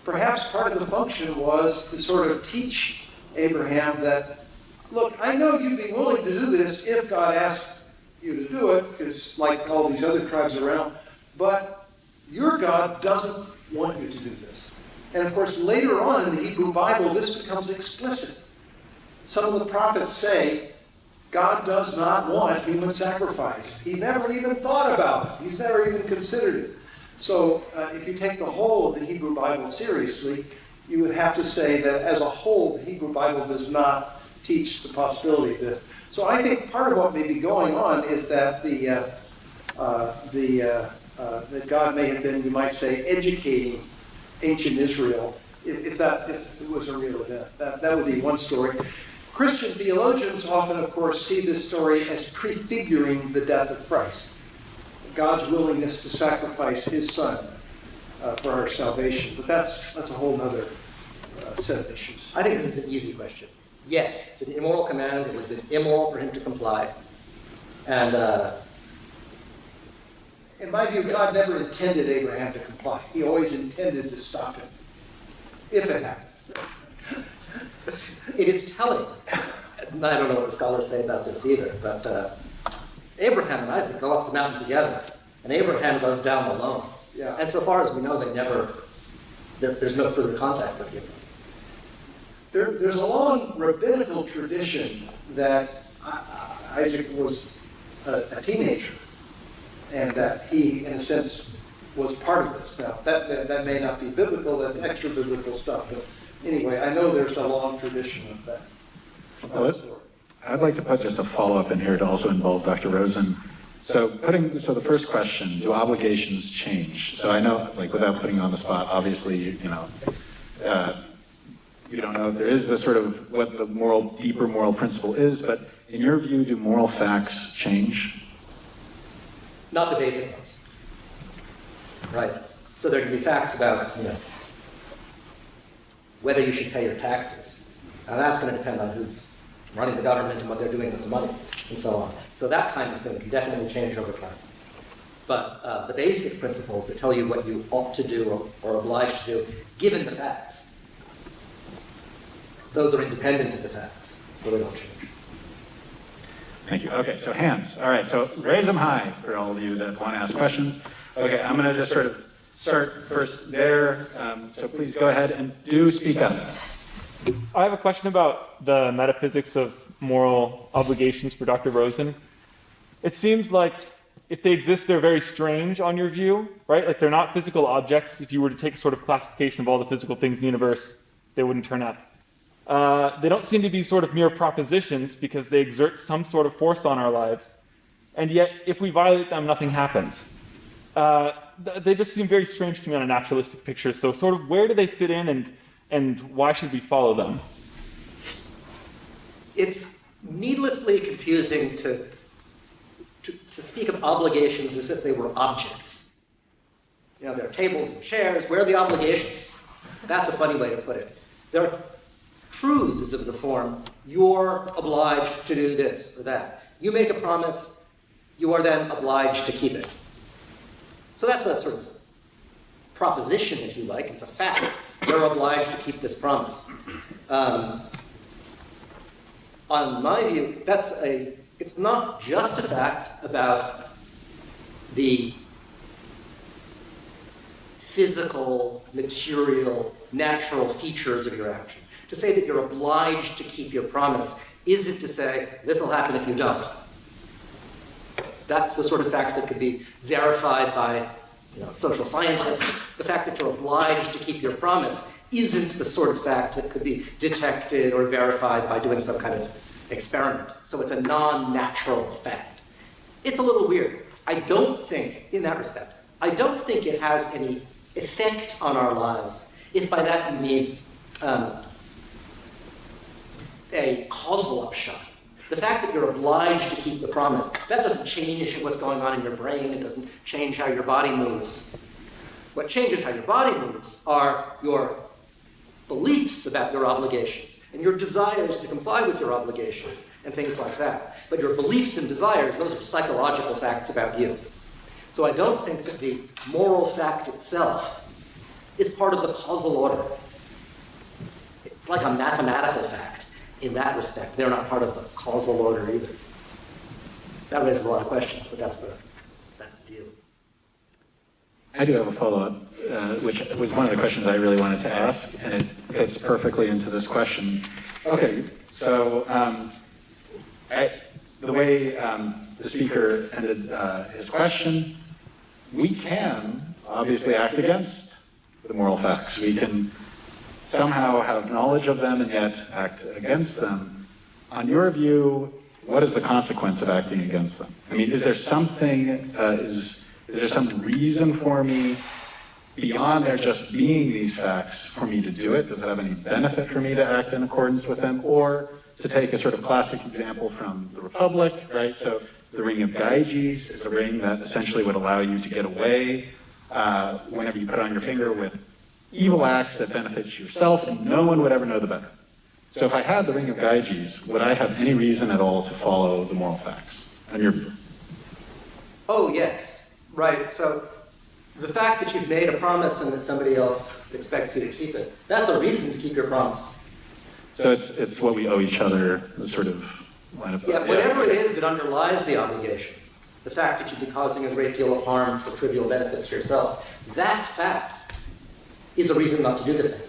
perhaps part of the function was to sort of teach Abraham that, look, I know you'd be willing to do this if God asked you to do it, because like all these other tribes around, but your God doesn't want you to do this. And of course, later on in the Hebrew Bible, this becomes explicit. Some of the prophets say, God does not want human sacrifice. He never even thought about it. He's never even considered it. So if you take the whole of the Hebrew Bible seriously, you would have to say that as a whole, the Hebrew Bible does not teach the possibility of this. So I think part of what may be going on is that that God may have been, you might say, educating ancient Israel, if it was a real event. That would be one story. Christian theologians often, of course, see this story as prefiguring the death of Christ, God's willingness to sacrifice his son for our salvation. But that's a whole other set of issues. I think this is an easy question. Yes, it's an immoral command. It would have been immoral for him to comply. And in my view, God never intended Abraham to comply. He always intended to stop him, if it happened. it is telling and I don't know what the scholars say about this either, but Abraham and Isaac go up the mountain together, and Abraham goes down alone. Yeah. And so far as we know, there's no further contact with you. There's a long rabbinical tradition that Isaac was a teenager, and that he, in a sense, was part of this. Now, that may not be biblical, that's extra biblical stuff, but anyway, I know there's a long tradition of that. Well, I'd like to put just a follow-up in here to also involve Dr. Rosen. So the first question, do obligations change? So I know, like, without putting you on the spot, obviously, you don't know if there is this sort of what the deeper moral principle is, but in your view, do moral facts change? Not the basic ones. Right. So there can be facts about, whether you should pay your taxes. Now that's going to depend on who's running the government and what they're doing with the money, and so on. So that kind of thing can definitely change over time. But the basic principles that tell you what you ought to do or obliged to do, given the facts, those are independent of the facts, so they don't change. Thank you. Okay, so hands. All right, so raise them high for all of you that want to ask questions. Okay, I'm going to just sort of start first there. So please go ahead and do speak up. I have a question about the metaphysics of moral obligations for Dr. Rosen. It seems like if they exist, they're very strange on your view, right? Like they're not physical objects. If you were to take a sort of classification of all the physical things in the universe, they wouldn't turn up. They don't seem to be sort of mere propositions because they exert some sort of force on our lives. And yet, if we violate them, nothing happens. They just seem very strange to me on a naturalistic picture. So sort of where do they fit in and why should we follow them? It's needlessly confusing to speak of obligations as if they were objects. There are tables and chairs. Where are the obligations? That's a funny way to put it. They're truths of the form, you're obliged to do this or that. You make a promise, you are then obliged to keep it. So that's a sort of proposition, if you like. It's a fact. You're obliged to keep this promise. On my view, it's not just a fact about the physical, material, natural features of your action. To say that you're obliged to keep your promise isn't to say, this will happen if you don't. That's the sort of fact that could be verified by social scientists. The fact that you're obliged to keep your promise isn't the sort of fact that could be detected or verified by doing some kind of experiment. So it's a non-natural fact. It's a little weird. I don't think, in that respect, I don't think it has any effect on our lives, if by that you mean a causal upshot. The fact that you're obliged to keep the promise, that doesn't change what's going on in your brain. It doesn't change how your body moves. What changes how your body moves are your beliefs about your obligations and your desires to comply with your obligations and things like that. But your beliefs and desires, those are psychological facts about you. So I don't think that the moral fact itself is part of the causal order. It's like a mathematical fact. In that respect, they're not part of the causal order either. That raises a lot of questions, but that's the view. I do have a follow-up, which was one of the questions I really wanted to ask, and it fits perfectly into this question. Okay, so the way the speaker ended his question, we can obviously act against the moral facts. We can somehow have knowledge of them and yet act against them. On your view, what is the consequence of acting against them? I mean, is there something, is there some reason for me, beyond there just being these facts, for me to do it? Does it have any benefit for me to act in accordance with them? Or, to take a sort of classic example from the Republic, right? So the ring of Gyges is a ring that essentially would allow you to get away whenever you put on your finger with evil acts that benefit yourself, and no one would ever know the better. So if I had the ring of Gyges, would I have any reason at all to follow the moral facts? On your view? Oh, yes. Right. So the fact that you've made a promise and that somebody else expects you to keep it, that's a reason to keep your promise. So it's what we owe each other, the sort of line of thought. Yeah, whatever it is that underlies the obligation, the fact that you'd be causing a great deal of harm for trivial benefit to yourself, that fact is a reason not to do the thing.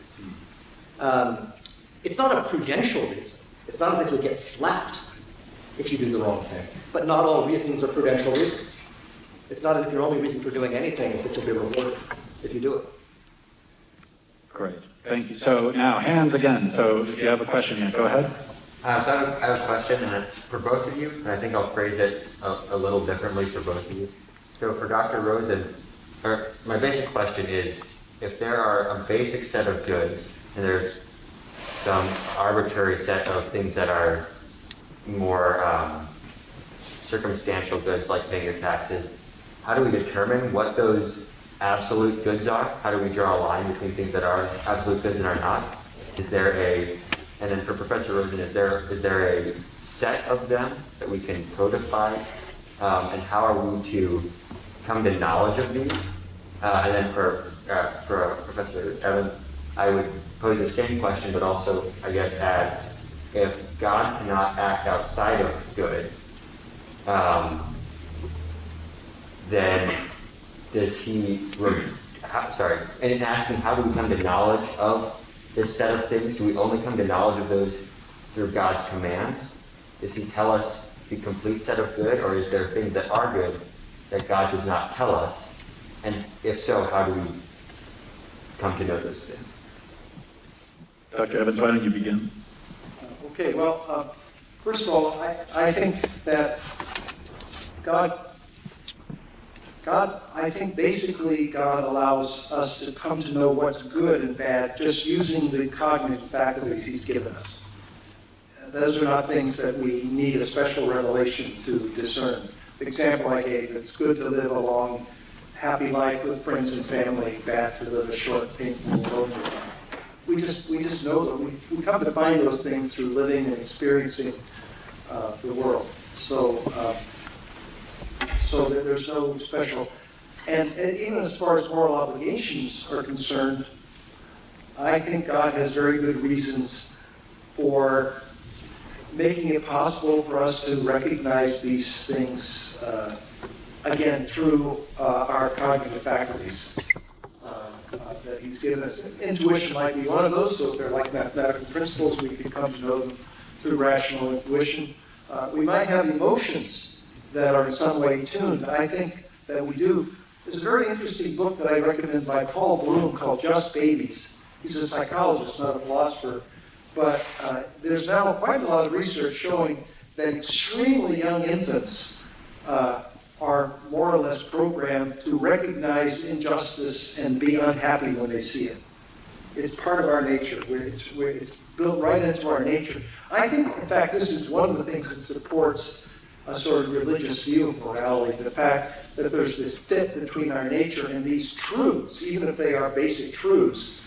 It's not a prudential reason. It's not as if you get slapped if you do the wrong thing. But not all reasons are prudential reasons. It's not as if your only reason for doing anything is that you'll be rewarded if you do it. Great, thank you. So now, hands again. So if you have a question, yeah, go ahead. So I have a question for both of you, and I think I'll phrase it a little differently for both of you. So for Dr. Rosen, my basic question is, if there are a basic set of goods, and there's some arbitrary set of things that are more circumstantial goods, like paying your taxes, how do we determine what those absolute goods are? How do we draw a line between things that are absolute goods and are not? Is there and then for Professor Rosen, is there a set of them that we can codify? And how are we to come to knowledge of these? And then for Professor Evan, I would pose the same question, but also, I guess, add, if God cannot act outside of good, then does he, and in asking how do we come to knowledge of this set of things, do we only come to knowledge of those through God's commands? Does he tell us the complete set of good, or is there things that are good that God does not tell us? And if so, how do we come to know those things? Dr. Evans, why don't you begin? Okay, well, first of all, I think that I think basically God allows us to come to know what's good and bad just using the cognitive faculties he's given us. Those are not things that we need a special revelation to discern. The example I gave, it's good to live a long, happy life with friends and family, bad to live a short, painful, lonely life. We just know that we come to find those things through living and experiencing the world. So there's no special, and even as far as moral obligations are concerned, I think God has very good reasons for making it possible for us to recognize these things, again, through our cognitive faculties that he's given us. Intuition might be one of those, so if they're like mathematical principles, we can come to know them through rational intuition. We might have emotions that are in some way tuned. I think that we do. There's a very interesting book that I recommend by Paul Bloom called Just Babies. He's a psychologist, not a philosopher. But there's now quite a lot of research showing that extremely young infants are more or less programmed to recognize injustice and be unhappy when they see it. It's part of our nature. It's built right into our nature. I think, in fact, this is one of the things that supports a sort of religious view of morality, the fact that there's this fit between our nature and these truths, even if they are basic truths.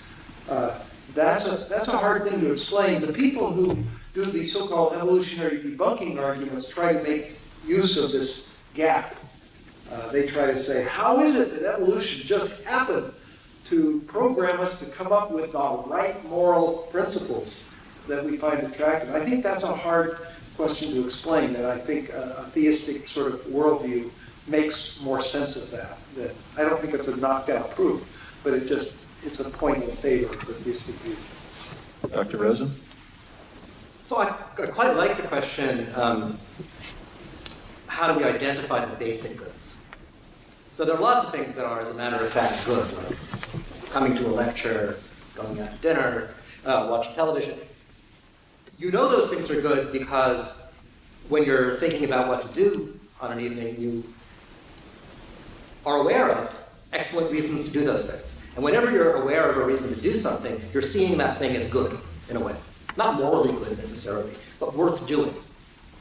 That's a hard thing to explain. The people who do these so-called evolutionary debunking arguments try to make use of this gap. They try to say, how is it that evolution just happened to program us to come up with the right moral principles that we find attractive? I think that's a hard question to explain, and I think a theistic sort of worldview makes more sense of that. I don't think it's a knockdown proof, but it's a point in favor of the theistic view. Dr. Rosen? So I quite like the question, how do we identify the basic goods? So there are lots of things that are, as a matter of fact, good, like coming to a lecture, going out to dinner, watching television. You know those things are good because when you're thinking about what to do on an evening, you are aware of excellent reasons to do those things. And whenever you're aware of a reason to do something, you're seeing that thing as good, in a way. Not morally good necessarily, but worth doing.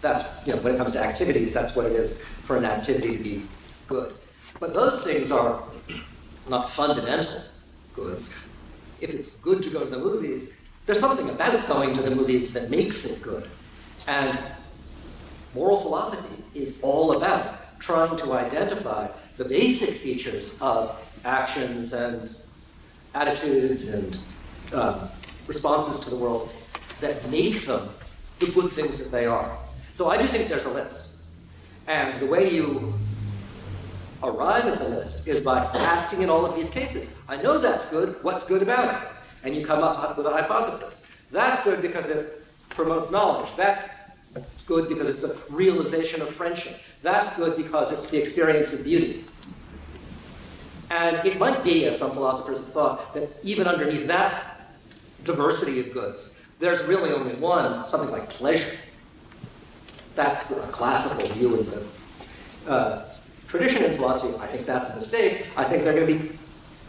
That's, when it comes to activities, that's what it is for an activity to be good. But those things are not fundamental goods. If it's good to go to the movies, there's something about going to the movies that makes it good. And moral philosophy is all about trying to identify the basic features of actions and attitudes and responses to the world that make them the good things that they are. So I do think there's a list. And the way you arrive at the list is by asking in all of these cases, I know that's good, what's good about it? And you come up with a hypothesis. That's good because it promotes knowledge. That's good because it's a realization of friendship. That's good because it's the experience of beauty. And it might be, as some philosophers have thought, that even underneath that diversity of goods, there's really only one, something like pleasure. That's the classical view of the tradition in philosophy. I think that's a mistake. I think there are going to be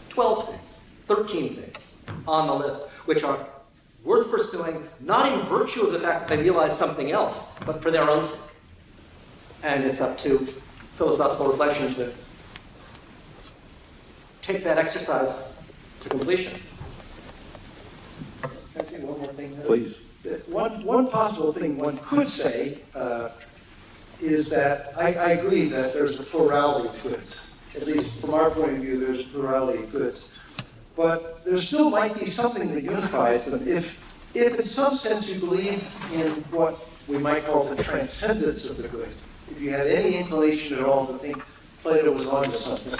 12 things, 13 things on the list, which are worth pursuing, not in virtue of the fact that they realize something else, but for their own sake. And it's up to philosophical reflection to take that exercise to completion. Can I say one more thing? Please. One possible thing one could say is that I agree that there's a plurality of goods. At least from our point of view, there's a plurality of goods. But there still might be something that unifies them. If in some sense you believe in what we might call the transcendence of the good, if you had any inclination at all to think Plato was onto something,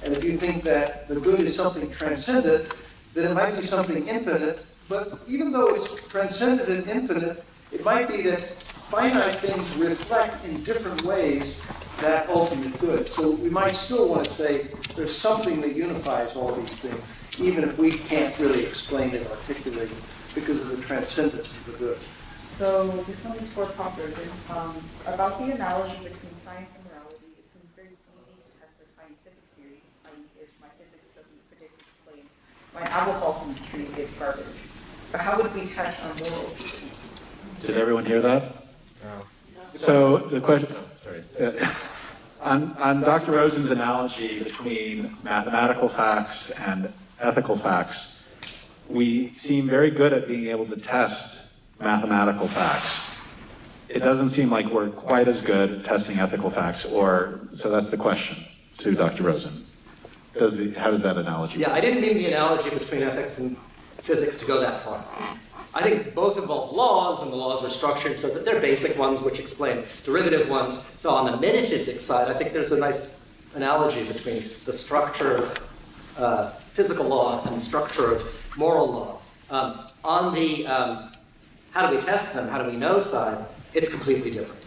and if you think that the good is something transcendent, then it might be something infinite. But even though it's transcendent and infinite, it might be that finite things reflect in different ways that ultimate good. So we might still want to say there's something that unifies all these things, even if we can't really explain it, articulate it, because of the transcendence of the good. So this one is for Popper. About the analogy between science and morality, it seems very easy to test for scientific theories, i.e. if my physics doesn't predict or explain, my apple falls from the tree, it's garbage. But how would we test on moral truth? Did everyone hear that? No. So the question, sorry. On Dr. Rosen's analogy between mathematical facts and ethical facts, we seem very good at being able to test mathematical facts. It doesn't seem like we're quite as good at testing ethical facts, so that's the question to Dr. Rosen. How does that analogy work? Yeah, I didn't mean the analogy between ethics and physics to go that far. I think both involve laws, and the laws are structured so that they're basic ones which explain derivative ones. So on the metaphysics side, I think there's a nice analogy between the structure of physical law and the structure of moral law. On the how do we test them, how do we know side, it's completely different.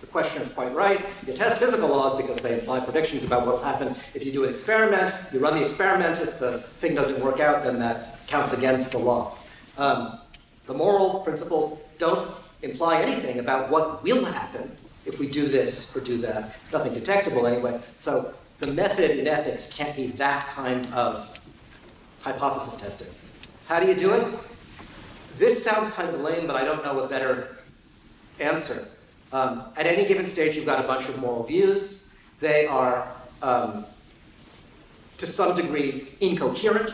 The question is quite right. You test physical laws because they imply predictions about what will happen if you do an experiment. You run the experiment. If the thing doesn't work out, then that counts against the law. The moral principles don't imply anything about what will happen if we do this or do that. Nothing detectable anyway. So the method in ethics can't be that kind of hypothesis testing. How do you do it? This sounds kind of lame, but I don't know a better answer. At any given stage, you've got a bunch of moral views. They are, to some degree, incoherent.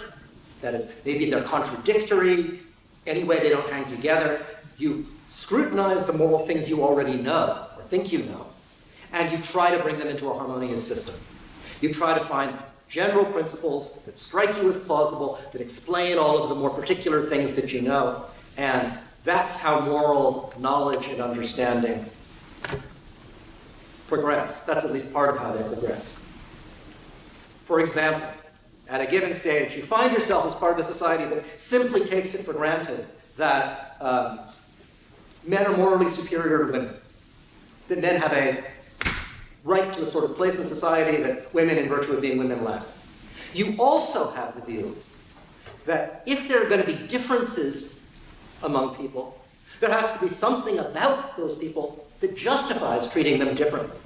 That is, maybe they're contradictory. Anyway, they don't hang together. You scrutinize the moral things you already know, or think you know, and you try to bring them into a harmonious system. You try to find general principles that strike you as plausible, that explain all of the more particular things that you know, and that's how moral knowledge and understanding progress. That's at least part of how they progress. For example, at a given stage, you find yourself as part of a society that simply takes it for granted that men are morally superior to women, that men have a right to a sort of place in society that women, in virtue of being women, lack. You also have the view that if there are going to be differences among people, there has to be something about those people that justifies treating them differently.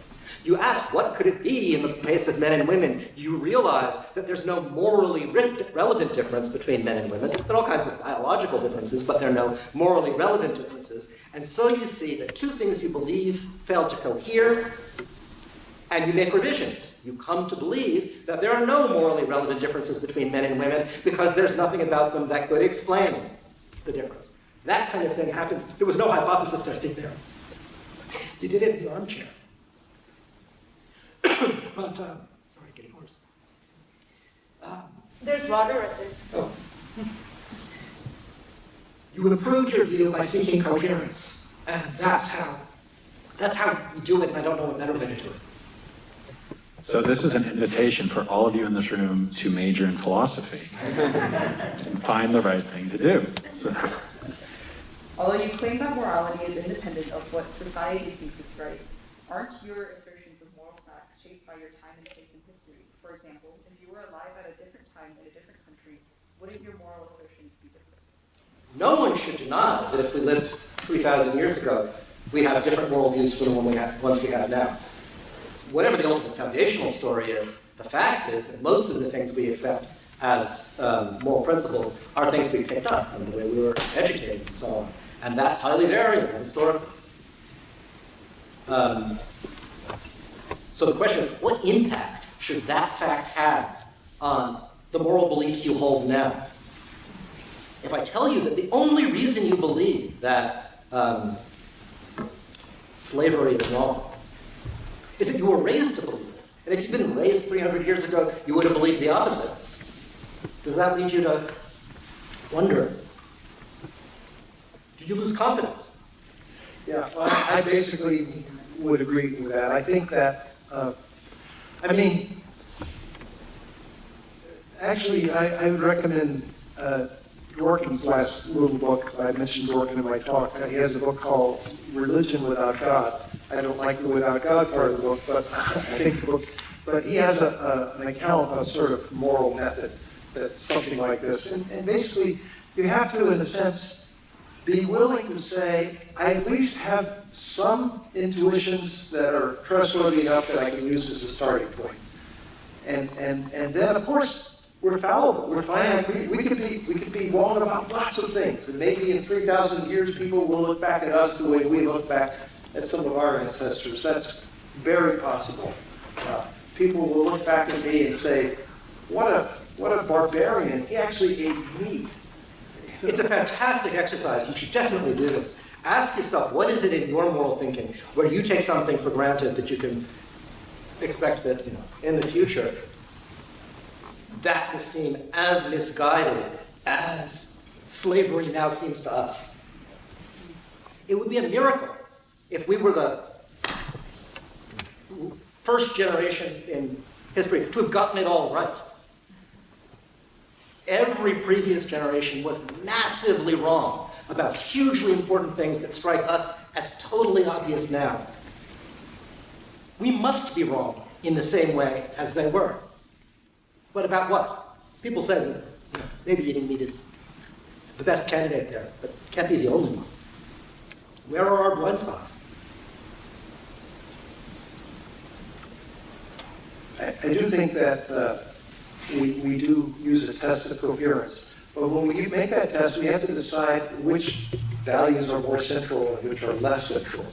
You ask, what could it be in the case of men and women? You realize that there's no morally relevant difference between men and women. There are all kinds of biological differences, but there are no morally relevant differences. And so you see that two things you believe fail to cohere, and you make revisions. You come to believe that there are no morally relevant differences between men and women because there's nothing about them that could explain the difference. That kind of thing happens. There was no hypothesis testing there. You did it in your armchair. But, sorry, getting hoarse. There's water right there. Oh. You improved your view by seeking coherence. And that's how we do it, and I don't know what better way to do it. So this is an invitation for all of you in this room to major in philosophy and find the right thing to do. So. Although you claim that morality is independent of what society thinks is right, aren't your assertions of moral facts shaped by your time and place in history? For example, if you were alive at a different time in a different country, wouldn't your moral assertions be different? No one should deny that if we lived 3,000 years ago, we have different worldviews from the ones we have now. Whatever the ultimate foundational story is, the fact is that most of the things we accept as moral principles are things we picked up from the way we were educated and so on. And that's highly variable historically. So the question is, what impact should that fact have on the moral beliefs you hold now? If I tell you that the only reason you believe that slavery is wrong is that you were raised to believe it. And if you'd been raised 300 years ago, you would have believed the opposite. Does that lead you to wonder? Do you lose confidence? Yeah, well, I basically would agree with that. I think that, actually, I would recommend Dworkin's last little book. I mentioned Dworkin in my talk. He has a book called Religion Without God. I don't like the without God part of the book, but I think the book, but he has an account of sort of moral method that's something like this. And basically, you have to, in a sense, be willing to say, I at least have some intuitions that are trustworthy enough that I can use as a starting point. And then, of course, we're fallible. We're finite. We could be wrong about lots of things. And maybe in 3,000 years, people will look back at us the way we look back at some of our ancestors. That's very possible. People will look back at me and say, what a barbarian. He actually ate meat. It's a fantastic exercise. You should definitely do this. Ask yourself, what is it in your moral thinking where you take something for granted that you can expect that, in the future, that will seem as misguided as slavery now seems to us. It would be a miracle if we were the first generation in history to have gotten it all right. Every previous generation was massively wrong about hugely important things that strike us as totally obvious now. We must be wrong in the same way as they were. But about what? People say that maybe eating meat is the best candidate there, but it can't be the only one. Where are our blind spots? I do think that we do use a test of coherence. But when we make that test, we have to decide which values are more central and which are less central.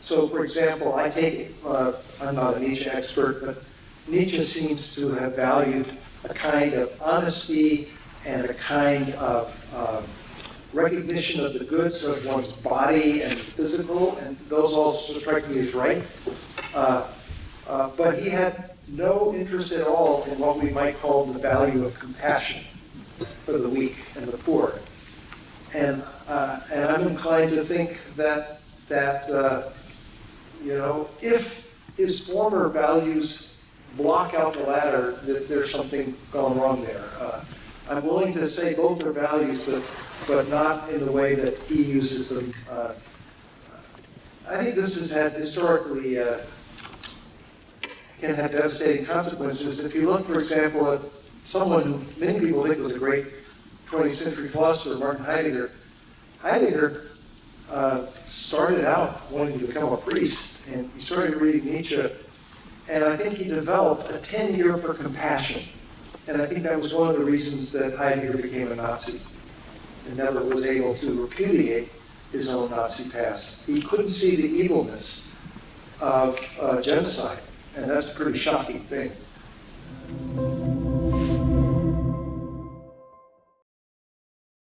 So, for example, I take, I'm not a Nietzsche expert, but Nietzsche seems to have valued a kind of honesty and a kind of recognition of the goods of one's body and physical, and those all strike me as right. But he had no interest at all in what we might call the value of compassion for the weak and the poor. And I'm inclined to think that if his former values block out the latter, that there's something gone wrong there. I'm willing to say both are values, but not in the way that he uses them. I think this has had historically can have devastating consequences. If you look, for example, at someone who many people think was a great 20th century philosopher, Martin Heidegger. Heidegger started out wanting to become a priest, and he started reading Nietzsche, and I think he developed a tenure for compassion. And I think that was one of the reasons that Heidegger became a Nazi and never was able to repudiate his own Nazi past. He couldn't see the evilness of genocide, and that's a pretty shocking thing.